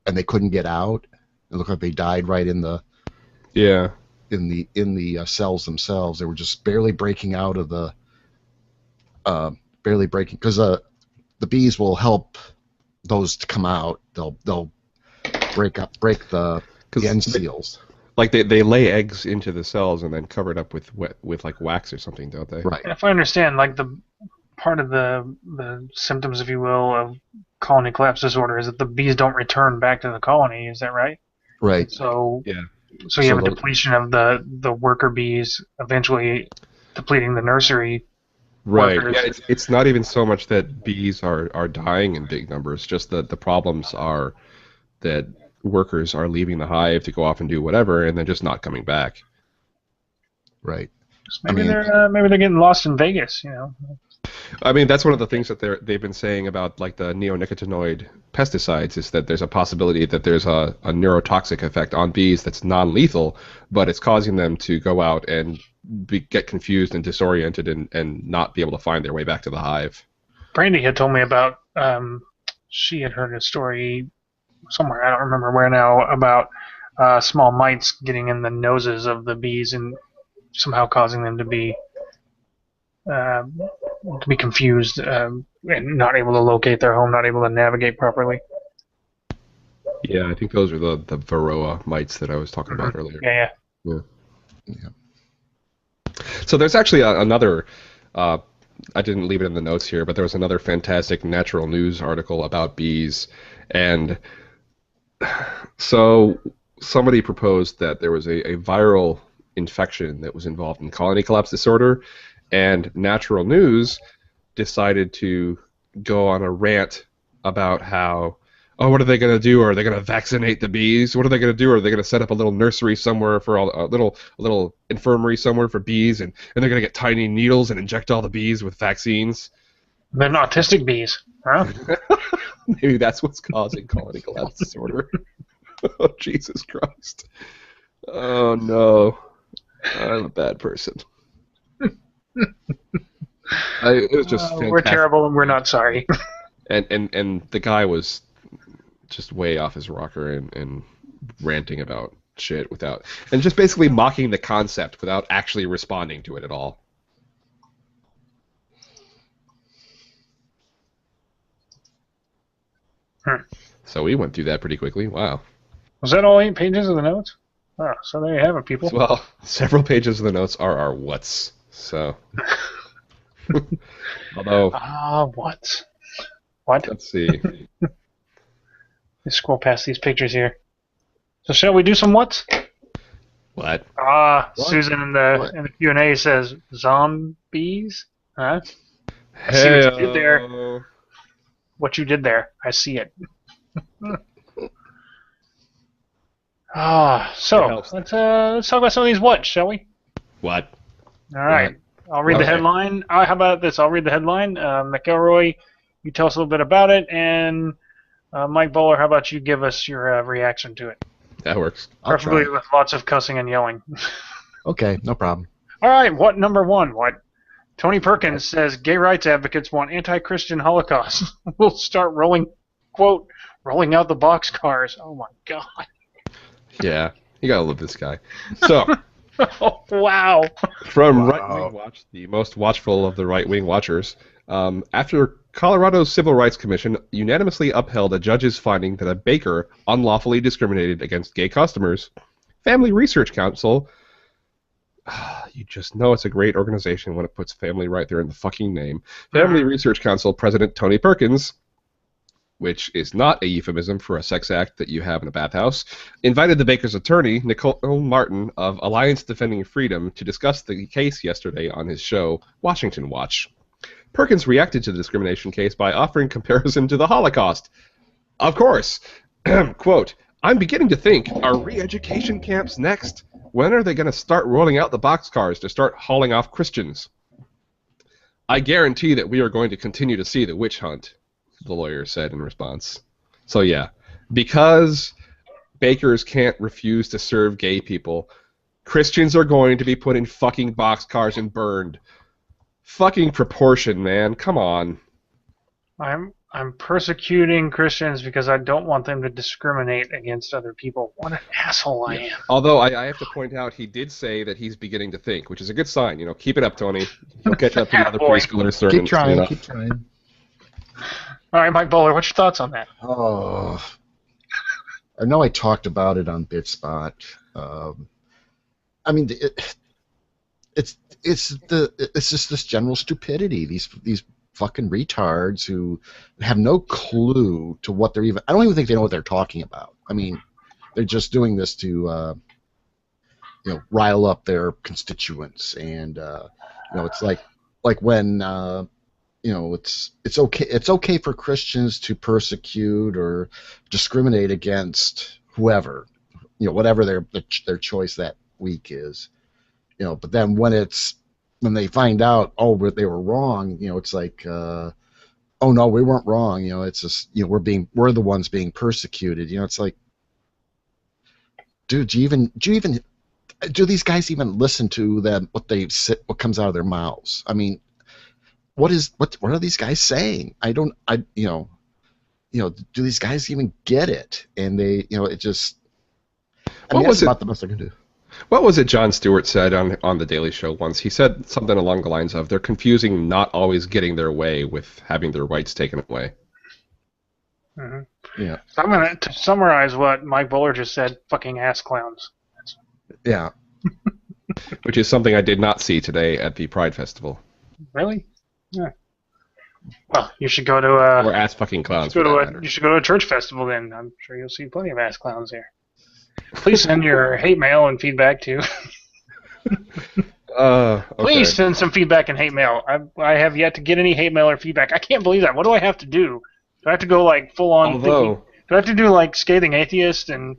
Speaker 4: and they couldn't get out. It looked like they died right in the cells themselves. They were just barely breaking out of the. Barely breaking, because the bees will help those to come out. They'll break the end seals.
Speaker 1: Like they lay eggs into the cells and then cover it up with like wax or something, don't they?
Speaker 4: Right.
Speaker 2: And if I understand, like the part of the symptoms, if you will, of colony collapse disorder is that the bees don't return back to the colony. Is that right?
Speaker 4: Right.
Speaker 2: So
Speaker 1: yeah.
Speaker 2: So you have a depletion of the worker bees, eventually depleting the nursery.
Speaker 1: Right.
Speaker 2: Workers.
Speaker 1: Yeah, it's not even so much that bees are dying in big numbers, just that the problems are that workers are leaving the hive to go off and do whatever, and then just not coming back.
Speaker 4: Right.
Speaker 2: Maybe they're getting lost in Vegas, you know.
Speaker 1: I mean, that's one of the things that they've been saying about like the neonicotinoid pesticides is that there's a possibility that there's a neurotoxic effect on bees that's non-lethal, but it's causing them to go out and get confused and disoriented and not be able to find their way back to the hive.
Speaker 2: Brandy had told me about, she had heard a story somewhere, I don't remember where now, about small mites getting in the noses of the bees and somehow causing them to be confused and not able to locate their home, not able to navigate properly.
Speaker 1: Yeah, I think those are the Varroa mites that I was talking about earlier.
Speaker 2: Yeah.
Speaker 1: So there's actually another, I didn't leave it in the notes here, but there was another fantastic natural news article about bees. And so somebody proposed that there was a viral infection that was involved in colony collapse disorder, and Natural News decided to go on a rant about how, oh, what are they going to do? Are they going to vaccinate the bees? What are they going to do? Are they going to set up a little nursery somewhere for a little infirmary somewhere for bees, and they're going to get tiny needles and inject all the bees with vaccines?
Speaker 2: Then autistic bees, huh?
Speaker 1: Maybe that's what's causing colony collapse disorder. Oh, Jesus Christ. Oh, no. I'm a bad person. It was just fantastic.
Speaker 2: We're terrible and we're not sorry.
Speaker 1: And the guy was just way off his rocker and ranting about shit and just basically mocking the concept without actually responding to it at all. So we went through that pretty quickly. Wow.
Speaker 2: Was that all 8 pages of the notes? Oh, so there you have it, people.
Speaker 1: Well, several pages of the notes are our what's. So, although.
Speaker 2: What? What?
Speaker 1: Let's see.
Speaker 2: Let's scroll past these pictures here. So shall we do some what's?
Speaker 1: What?
Speaker 2: Susan in the Q&A says zombies. Huh? I see what you did there. What you did there. I see it. So let's talk about some of these what, shall we?
Speaker 1: What?
Speaker 2: All right. I'll read the headline. How about this? I'll read the headline. McElroy, you tell us a little bit about it, and Mike Bowler, how about you give us your reaction to it?
Speaker 1: That works.
Speaker 2: Preferably with lots of cussing and yelling.
Speaker 4: Okay, no problem.
Speaker 2: All right, what number one? What? Tony Perkins says gay rights advocates want anti-Christian Holocaust. We'll start rolling out the boxcars. Oh my God.
Speaker 1: Yeah, you gotta love this guy. So.
Speaker 2: Oh, wow.
Speaker 1: From Right Wing Watch, the most watchful of the right-wing watchers, after Colorado's Civil Rights Commission unanimously upheld a judge's finding that a baker unlawfully discriminated against gay customers, Family Research Council You just know it's a great organization when it puts family right there in the fucking name. Family Research Council President Tony Perkins, which is not a euphemism for a sex act that you have in a bathhouse, invited the baker's attorney, Nicole Martin of Alliance Defending Freedom, to discuss the case yesterday on his show, Washington Watch. Perkins reacted to the discrimination case by offering comparison to the Holocaust. Of course. Quote, I'm beginning to think, are re-education camps next? When are they going to start rolling out the boxcars to start hauling off Christians? I guarantee that we are going to continue to see the witch hunt, the lawyer said in response. So yeah, because bakers can't refuse to serve gay people, Christians are going to be put in fucking boxcars and burned. Fucking proportion, man. Come on.
Speaker 2: I'm persecuting Christians because I don't want them to discriminate against other people. What an asshole I am.
Speaker 1: Although I have to point out, he did say that he's beginning to think, which is a good sign. You know, keep it up, Tony. He'll catch up to the other preschoolers.
Speaker 4: Keep trying, keep trying.
Speaker 2: All right, Mike Bowler, what's your thoughts on that?
Speaker 4: Oh, I know I talked about it on BitSpot. I mean, it's just this general stupidity. These fucking retards who have no clue to what they're even. I don't even think they know what they're talking about. I mean, they're just doing this to rile up their constituents, and it's like when it's okay for Christians to persecute or discriminate against whoever, whatever their choice that week is, but then when they find out, they were wrong, it's like, oh no, we weren't wrong, it's just, we're the ones being persecuted, it's like, dude, do these guys even listen to them, what comes out of their mouths? I mean, what are these guys saying? Do these guys even get it? And they, it just, that's about the best I can do.
Speaker 1: What was it Jon Stewart said on The Daily Show once? He said something along the lines of, they're confusing not always getting their way with having their rights taken away.
Speaker 2: Mm-hmm. Yeah. So I'm going to summarize what Mike Bowler just said, fucking ass clowns.
Speaker 4: Yeah.
Speaker 1: Which is something I did not see today at the Pride Festival.
Speaker 2: Really? Yeah. Well, you should go to
Speaker 1: or ass fucking clowns.
Speaker 2: You should go to a church festival then. I'm sure you'll see plenty of ass clowns there. Please send your hate mail and feedback to.
Speaker 1: Okay.
Speaker 2: Please send some feedback and hate mail. I have yet to get any hate mail or feedback. I can't believe that. What do I have to do? Do I have to go like full on? Do I have to do like scathing atheist and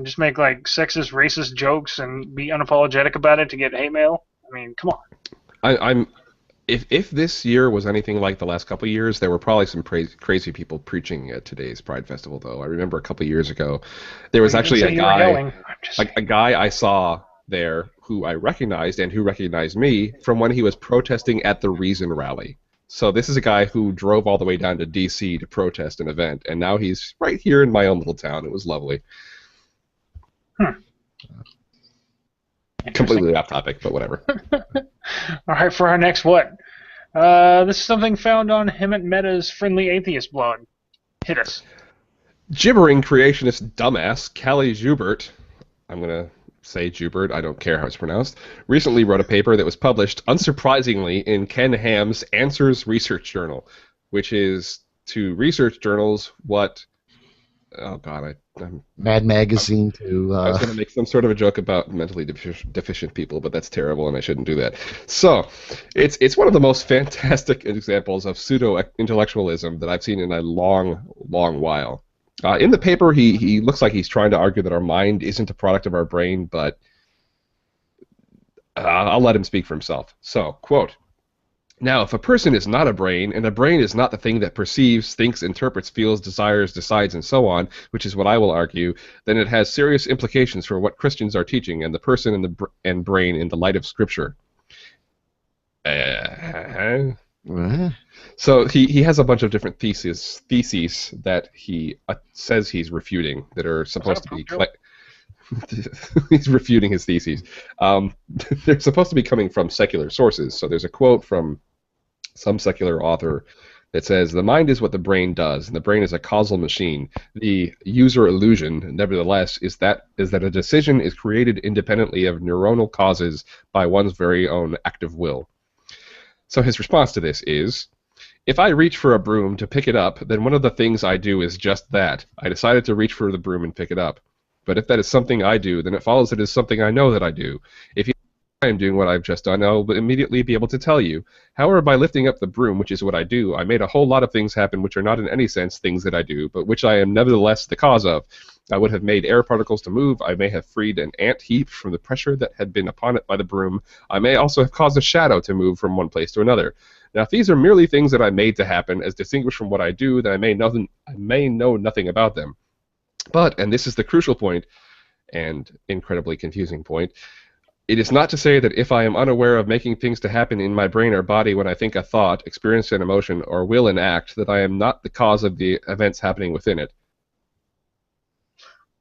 Speaker 2: just make like sexist, racist jokes and be unapologetic about it to get hate mail? I mean, come on.
Speaker 1: If this year was anything like the last couple of years, there were probably some crazy people preaching at today's Pride Festival, though. I remember a couple of years ago, there was actually a guy I saw there who I recognized and who recognized me from when he was protesting at the Reason rally. So this is a guy who drove all the way down to D.C. to protest an event, and now he's right here in my own little town. It was lovely. Completely off topic, but whatever.
Speaker 2: All right, for our next what? This is something found on Hemant Mehta's Friendly Atheist blog. Hit us.
Speaker 1: Gibbering creationist dumbass Callie Joubert, I'm going to say Joubert, I don't care how it's pronounced, recently wrote a paper that was published, unsurprisingly, in Ken Ham's Answers Research Journal, which is to research journals what... Oh, God,
Speaker 4: Mad Magazine to...
Speaker 1: I was going to make some sort of a joke about mentally deficient people, but that's terrible, and I shouldn't do that. So, it's one of the most fantastic examples of pseudo-intellectualism that I've seen in a long, long while. In the paper, he looks like he's trying to argue that our mind isn't a product of our brain, but I'll let him speak for himself. So, quote, now, if a person is not a brain, and a brain is not the thing that perceives, thinks, interprets, feels, desires, decides, and so on, which is what I will argue, then it has serious implications for what Christians are teaching and the person and brain in the light of Scripture. So he has a bunch of different theses that he says he's refuting that are supposed to be... he's refuting his theses. They're supposed to be coming from secular sources. So there's a quote from some secular author It says, the mind is what the brain does, and the brain is a causal machine. The user illusion, nevertheless, is that a decision is created independently of neuronal causes by one's very own active will. So his response to this is, if I reach for a broom to pick it up, then one of the things I do is just that. I decided to reach for the broom and pick it up. But if that is something I do, then it follows it is something I know that I do. If you I am doing what I've just done, I'll immediately be able to tell you. However, by lifting up the broom, which is what I do, I made a whole lot of things happen which are not in any sense things that I do, but which I am nevertheless the cause of. I would have made air particles to move. I may have freed an ant heap from the pressure that had been upon it by the broom. I may also have caused a shadow to move from one place to another. Now, if these are merely things that I made to happen, as distinguished from what I do, then I may know nothing about them. But, and this is the crucial point, and incredibly confusing point, it is not to say that if I am unaware of making things to happen in my brain or body when I think a thought, experience an emotion, or will an act, that I am not the cause of the events happening within it.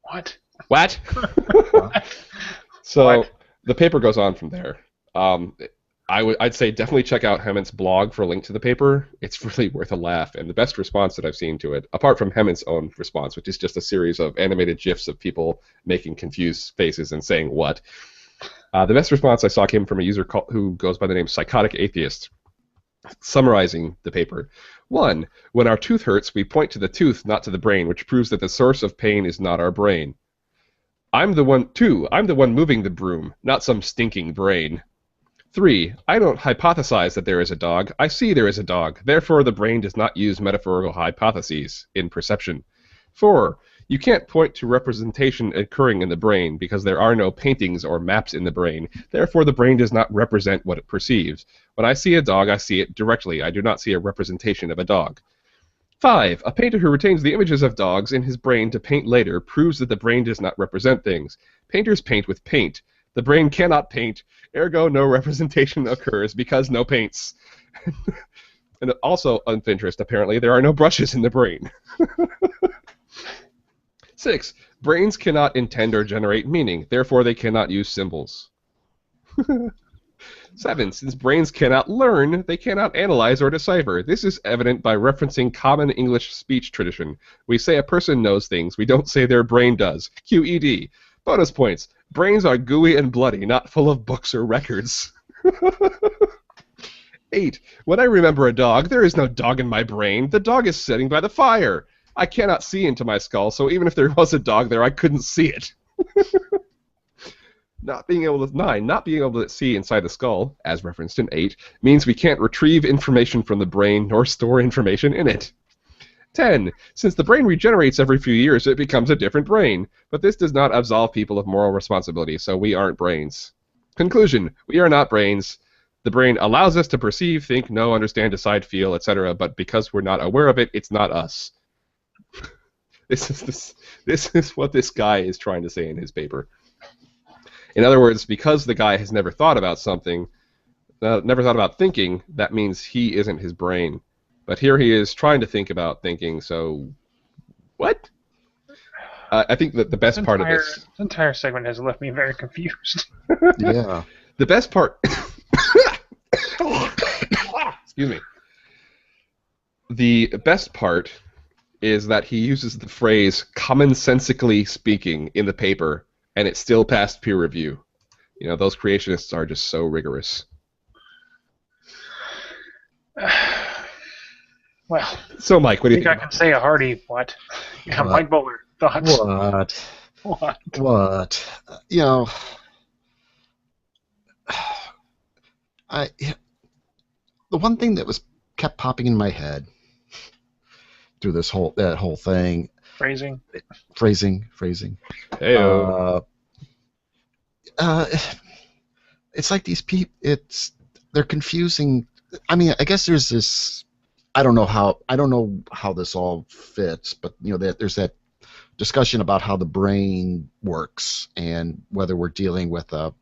Speaker 2: What?
Speaker 1: What? So what? The paper goes on from there. I'd say definitely check out Hemant's blog for a link to the paper. It's really worth a laugh, and the best response that I've seen to it, apart from Hemant's own response, which is just a series of animated GIFs of people making confused faces and saying what. The best response I saw came from a user who goes by the name Psychotic Atheist, summarizing the paper. 1. When our tooth hurts, we point to the tooth, not to the brain, which proves that the source of pain is not our brain. 2. I'm the one moving the broom, not some stinking brain. 3. I don't hypothesize that there is a dog. I see there is a dog. Therefore, the brain does not use metaphorical hypotheses in perception. 4. You can't point to representation occurring in the brain because there are no paintings or maps in the brain. Therefore, the brain does not represent what it perceives. When I see a dog, I see it directly. I do not see a representation of a dog. 5. A painter who retains the images of dogs in his brain to paint later proves that the brain does not represent things. Painters paint with paint. The brain cannot paint, ergo no representation occurs because no paints. And also, of interest, apparently, there are no brushes in the brain. 6. Brains cannot intend or generate meaning, therefore they cannot use symbols. 7. Since brains cannot learn, they cannot analyze or decipher. This is evident by referencing common English speech tradition. We say a person knows things, we don't say their brain does. QED. Bonus points. Brains are gooey and bloody, not full of books or records. 8. When I remember a dog, there is no dog in my brain. The dog is sitting by the fire. I cannot see into my skull, so even if there was a dog there, I couldn't see it. 9. Not being able to see inside the skull, as referenced in 8, means we can't retrieve information from the brain nor store information in it. 10. Since the brain regenerates every few years, it becomes a different brain. But this does not absolve people of moral responsibility, so we aren't brains. Conclusion. We are not brains. The brain allows us to perceive, think, know, understand, decide, feel, etc., but because we're not aware of it, it's not us. This is what this guy is trying to say in his paper. In other words, because the guy has never thought about something, never thought about thinking, that means he isn't his brain. But here he is trying to think about thinking, so what? I think that the best part of this
Speaker 2: entire segment has left me very confused.
Speaker 4: Yeah.
Speaker 1: The best part... Excuse me. The best part is that he uses the phrase commonsensically speaking in the paper, and it still passed peer review. You know, those creationists are just so rigorous.
Speaker 2: Well,
Speaker 1: so Mike, what do you think?
Speaker 2: I can say a hearty what? Yeah, Mike Bowler, thoughts?
Speaker 4: What? You know, the one thing that kept popping in my head through that whole thing.
Speaker 2: Phrasing.
Speaker 1: Heyo.
Speaker 4: It's like these people. They're confusing. I mean, I guess there's this. I don't know how this all fits, but you know, there's that discussion about how the brain works and whether we're dealing with a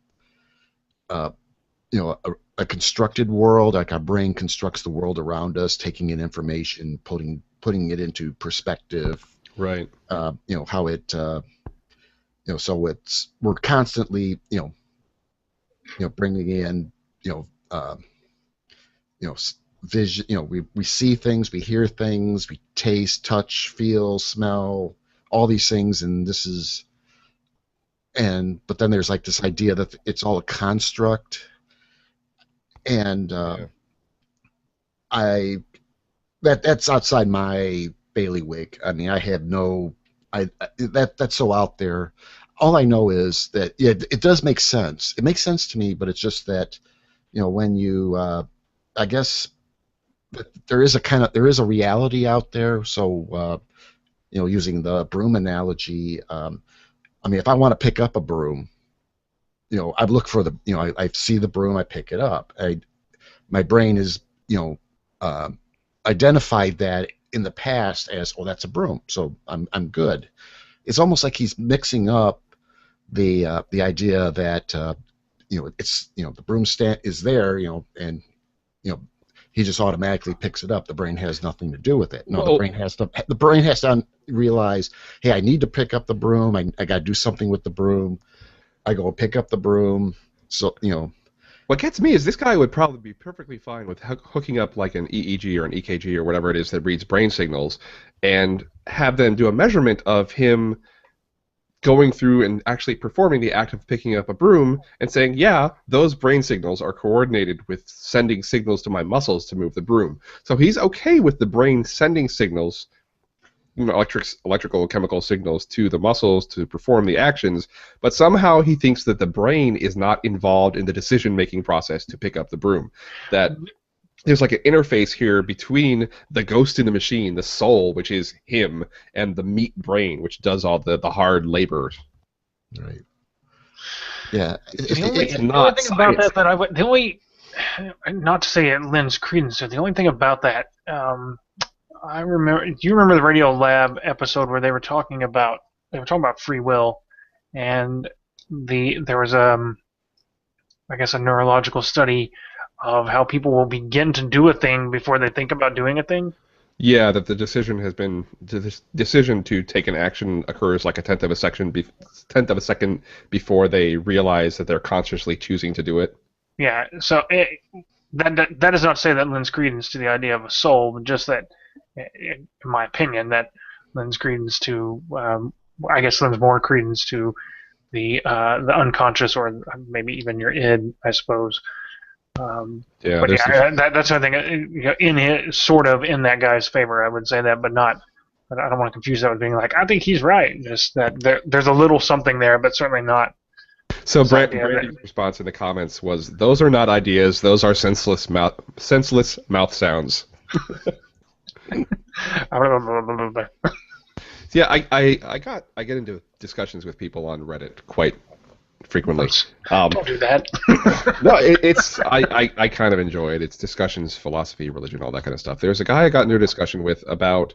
Speaker 4: constructed world, like our brain constructs the world around us, taking in information, putting it into perspective.
Speaker 1: Right.
Speaker 4: You know how it. So we're constantly bringing in vision. We see things, we hear things, we taste, touch, feel, smell, all these things, and but then there's like this idea that it's all a construct, and
Speaker 1: Yeah.
Speaker 4: that's outside my bailiwick. I mean, I have no, that's so out there. All I know is that it does make sense. It makes sense to me, but it's just that when you, I guess that there is a reality out there. So using the broom analogy, I mean, if I want to pick up a broom, I look for I see the broom, I pick it up. My brain is identified that in the past as, oh, that's a broom, so I'm good. It's almost like he's mixing up the idea that it's the broom stand is there, and he just automatically picks it up. The brain has nothing to do with it. No,
Speaker 1: Well,
Speaker 4: the brain has to realize, hey, I need to pick up the broom. I got to do something with the broom. I go pick up the broom. So
Speaker 1: what gets me is this guy would probably be perfectly fine with hooking up like an EEG or an EKG or whatever it is that reads brain signals and have them do a measurement of him going through and actually performing the act of picking up a broom and saying, yeah, those brain signals are coordinated with sending signals to my muscles to move the broom. So he's okay with the brain sending signals, electrical, chemical signals to the muscles to perform the actions, but somehow he thinks that the brain is not involved in the decision-making process to pick up the broom. That there's like an interface here between the ghost in the machine, the soul, which is him, and the meat brain, which does all the hard labor.
Speaker 4: Right. Yeah.
Speaker 2: The only thing about that I would, not to say it lends credence to, the only thing about that, I remember. Do you remember the Radio Lab episode where they were talking about free will, and there was I guess a neurological study of how people will begin to do a thing before they think about doing a thing.
Speaker 1: Yeah, that the decision to take an action occurs like a tenth of a second before they realize that they're consciously choosing to do it.
Speaker 2: Yeah. So that does not say that lends credence to the idea of a soul, but just that, in my opinion, that lends credence to, I guess, lends more credence to the unconscious, or maybe even your id, I suppose.
Speaker 1: Yeah,
Speaker 2: but yeah, that's I think in that guy's favor, I would say that, but not. But I don't want to confuse that with being like, I think he's right. Just that there's a little something there, but certainly not.
Speaker 1: So Brandy's response in the comments was, "Those are not ideas; those are senseless mouth sounds." Yeah, I get into discussions with people on Reddit quite frequently.
Speaker 2: Don't do that.
Speaker 1: No, I kind of enjoy it. It's discussions, philosophy, religion, all that kind of stuff. There's a guy I got into a discussion with about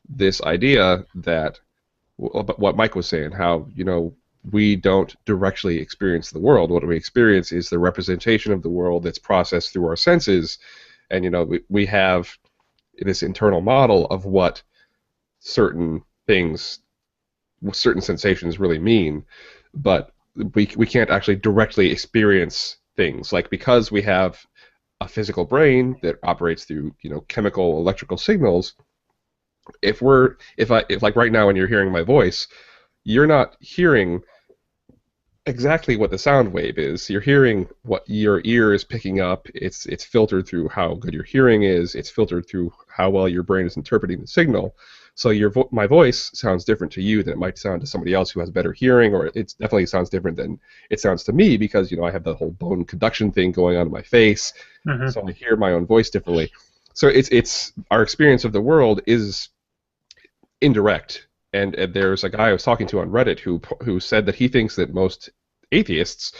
Speaker 1: this idea that what Mike was saying, how we don't directly experience the world. What we experience is the representation of the world that's processed through our senses, and we have this internal model of what certain things, certain sensations really mean, but we can't actually directly experience things. Like, because we have a physical brain that operates through chemical, electrical signals. If like right now when you're hearing my voice, you're not hearing exactly what the sound wave is. You're hearing what your ear is picking up. It's filtered through how good your hearing is. It's filtered through how well your brain is interpreting the signal. So my voice sounds different to you than it might sound to somebody else who has better hearing, or it definitely sounds different than it sounds to me, because I have the whole bone conduction thing going on in my face, so I hear my own voice differently. So it's our experience of the world is indirect. And there's a guy I was talking to on Reddit who said that he thinks that most atheists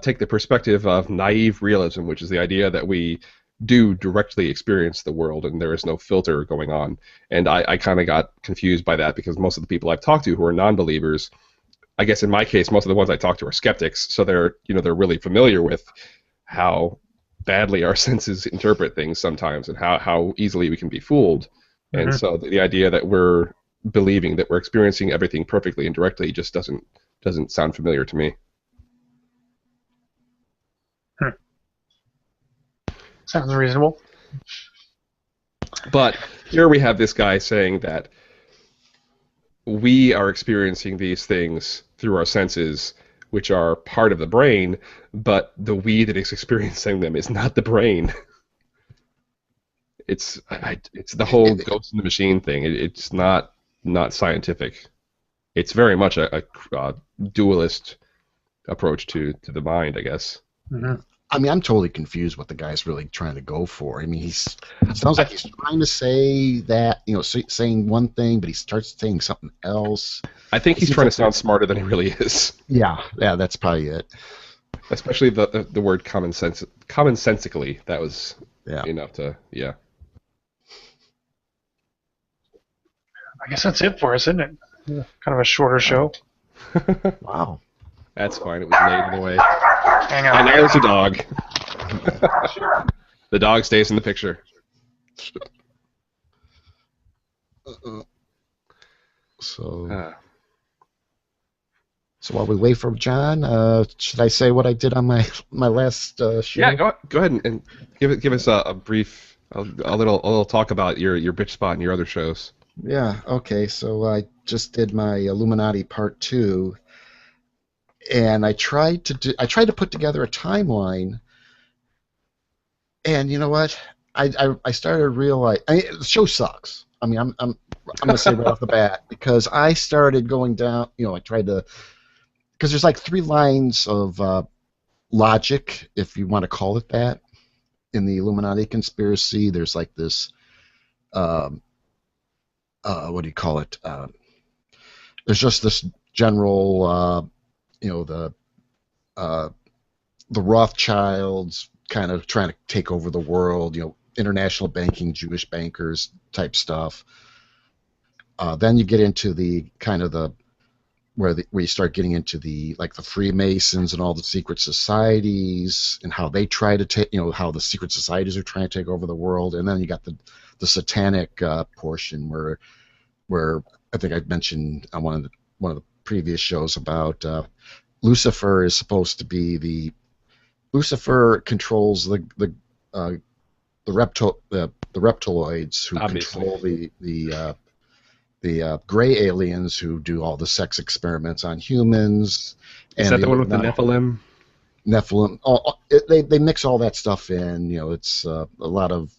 Speaker 1: take the perspective of naive realism, which is the idea that we do directly experience the world and there is no filter going on. And I kind of got confused by that, because most of the people I've talked to who are non-believers, I guess in my case, most of the ones I talk to are skeptics, so they're really familiar with how badly our senses interpret things sometimes and how easily we can be fooled. And so the idea that we're believing that we're experiencing everything perfectly and directly just doesn't sound familiar to me.
Speaker 2: Sounds reasonable.
Speaker 1: But here we have this guy saying that we are experiencing these things through our senses, which are part of the brain, but the we that is experiencing them is not the brain. It's the whole ghost in the machine thing. It's not scientific. It's very much a dualist approach to the mind, I guess.
Speaker 2: Mm-hmm.
Speaker 4: I mean, I'm totally confused what the guy's really trying to go for. I mean, it sounds like he's trying to say that, saying one thing, but he starts saying something else.
Speaker 1: I think he's trying to sound smarter than he really is.
Speaker 4: Yeah, that's probably it.
Speaker 1: Especially the word commonsensically. That was enough to, yeah.
Speaker 2: I guess that's it for us, isn't it? Yeah. Kind of a shorter show.
Speaker 4: Wow.
Speaker 1: That's fine. It was late in the way.
Speaker 2: Hang on.
Speaker 1: And there's a dog. The dog stays in the picture.
Speaker 4: So while we wait for John, should I say what I did on my last show?
Speaker 1: Yeah, go ahead and give us a brief, a little talk about your bitch spot and your other shows.
Speaker 4: Yeah. Okay. So I just did my Illuminati Part 2. And I tried to put together a timeline, and you know what? I started to realize the show sucks. I mean, I'm gonna say right off the bat, because I started going down. I tried to, because there's like 3 lines of logic, if you want to call it that, in the Illuminati conspiracy. There's like this, what do you call it? There's just this general. The Rothschilds kind of trying to take over the world, international banking, Jewish bankers type stuff. Then you get into the kind of where you start getting into the Freemasons and all the secret societies and how they try to take, how the secret societies are trying to take over the world. And then you got the satanic portion where I think I mentioned on one of the previous shows about Lucifer is supposed to be Lucifer controls the reptiloids who
Speaker 1: Obviously.
Speaker 4: control the gray aliens who do all the sex experiments on humans.
Speaker 1: Is that the one with the Nephilim?
Speaker 4: Nephilim. They mix all that stuff in. It's a lot of.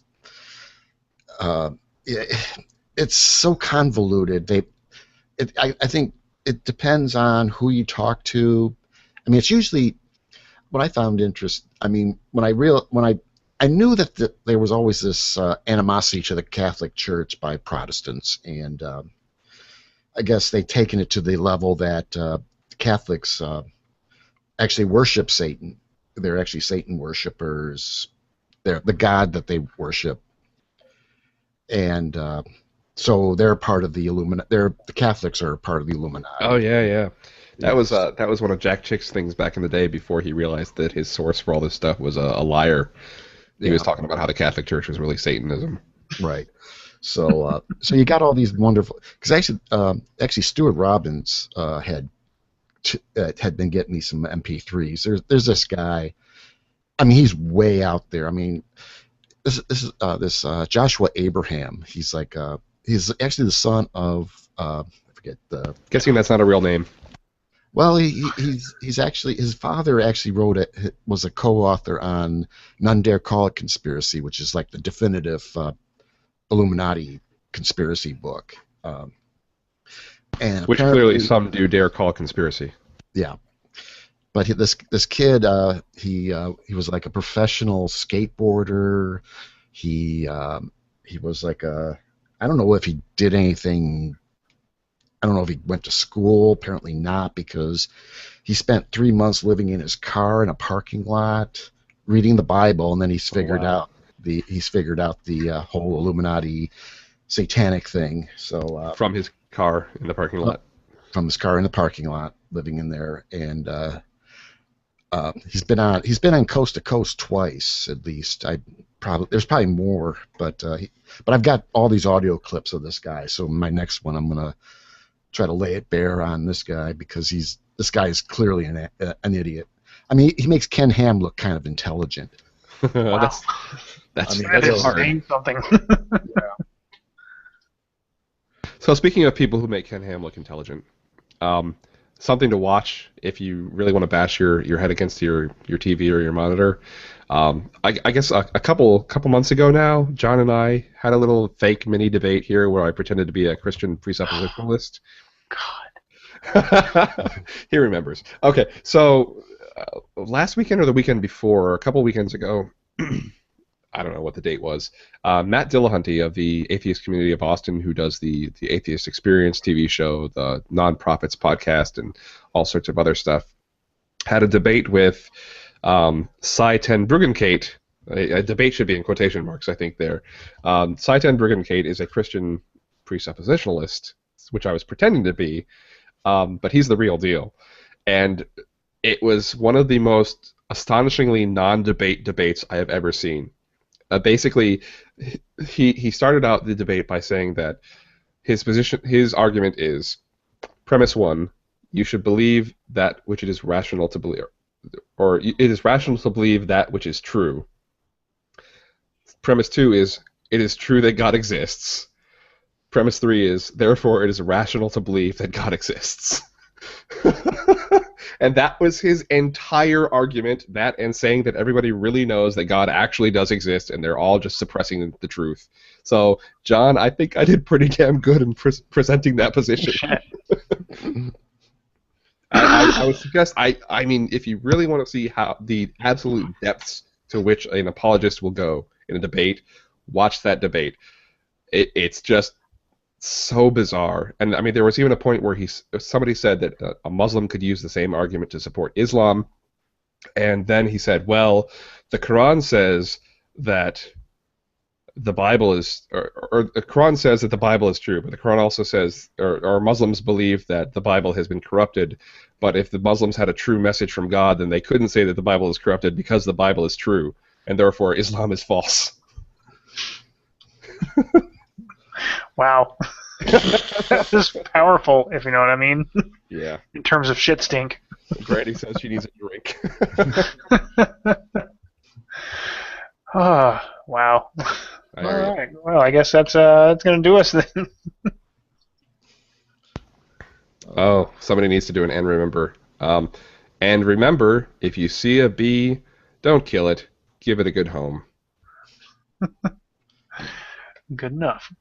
Speaker 4: It's so convoluted. I think. It depends on who you talk to. I mean, it's usually what I found interest. I mean, when I knew that there was always this animosity to the Catholic Church by Protestants, and I guess they've taken it to the level that Catholics actually worship Satan. They're actually Satan worshipers. They're the God that they worship, and. So they're part of the Illuminati. The Catholics are part of the Illuminati.
Speaker 1: Oh yeah. That was one of Jack Chick's things back in the day before he realized that his source for all this stuff was a liar. He was talking about how the Catholic Church was really Satanism.
Speaker 4: Right. So you got all these wonderful. Because actually Stuart Robbins had been getting me some MP3s. There's this guy. I mean, he's way out there. I mean, this is Joshua Abraham. He's like. He's actually the son of I forget the.
Speaker 1: Guessing that's not a real name.
Speaker 4: Well, he's actually, his father actually was a co-author on None Dare Call It Conspiracy, which is like the definitive Illuminati conspiracy book. And
Speaker 1: which clearly some do dare call conspiracy.
Speaker 4: Yeah. But this kid, he was like a professional skateboarder. He was like I don't know if he did anything. I don't know if he went to school. Apparently not, because he spent 3 months living in his car in a parking lot, reading the Bible, and then he's figured out the whole Illuminati satanic thing. So
Speaker 1: from his car in the parking lot.
Speaker 4: From his car in the parking lot, living in there, and he's been on Coast to Coast twice at least. There's probably more, but I've got all these audio clips of this guy. So my next one, I'm gonna try to lay it bare on this guy, because this guy is clearly an idiot. I mean, he makes Ken Ham look kind of intelligent.
Speaker 2: Wow.
Speaker 1: That's,
Speaker 4: I mean,
Speaker 2: That
Speaker 1: that's
Speaker 2: is
Speaker 1: hard.
Speaker 2: saying something.
Speaker 1: So speaking of people who make Ken Ham look intelligent, something to watch if you really want to bash your head against your TV or your monitor. I guess a couple months ago now, John and I had a little fake mini debate here where I pretended to be a Christian presuppositionalist.
Speaker 2: God.
Speaker 1: He remembers. Okay, so last weekend or the weekend before, or a couple weekends ago, I don't know what the date was. Matt Dillahunty of the Atheist Community of Austin, who does the Atheist Experience TV show, the Nonprofits podcast, and all sorts of other stuff, had a debate with Cy Ten Bruggencate. A debate should be in quotation marks, I think, there. Cy Ten Bruggencate is a Christian presuppositionalist, which I was pretending to be, but he's the real deal. And it was one of the most astonishingly non-debate debates I have ever seen. Basically, he started out the debate by saying that his argument is, premise one, you should believe that which it is rational to believe, or it is rational to believe that which is true. Premise two is, it is true that God exists. Premise three is, therefore it is rational to believe that God exists. And that was his entire argument, that and saying that everybody really knows that God actually does exist and they're all just suppressing the truth. So, John, I think I did pretty damn good in presenting that position. I would suggest, I mean, if you really want to see how the absolute depths to which an apologist will go in a debate, watch that debate. It's just so bizarre. And I mean, there was even a point where somebody said that a Muslim could use the same argument to support Islam, and then he said, well, the Quran says that the Bible is, or the Quran says that the Bible is true, but the Quran also says, or Muslims believe that the Bible has been corrupted, but if the Muslims had a true message from God, then they couldn't say that the Bible is corrupted because the Bible is true, and therefore Islam is false.
Speaker 2: Wow. That is powerful, if you know what I mean.
Speaker 1: Yeah.
Speaker 2: In terms of shit stink.
Speaker 1: Brandy says she needs a drink.
Speaker 2: Oh, wow.
Speaker 1: I
Speaker 2: All
Speaker 1: hear you.
Speaker 2: right. Well, I guess that's going to do us then.
Speaker 1: Oh, somebody needs to do an and remember. And remember, if you see a bee, don't kill it. Give it a good home.
Speaker 2: Good enough.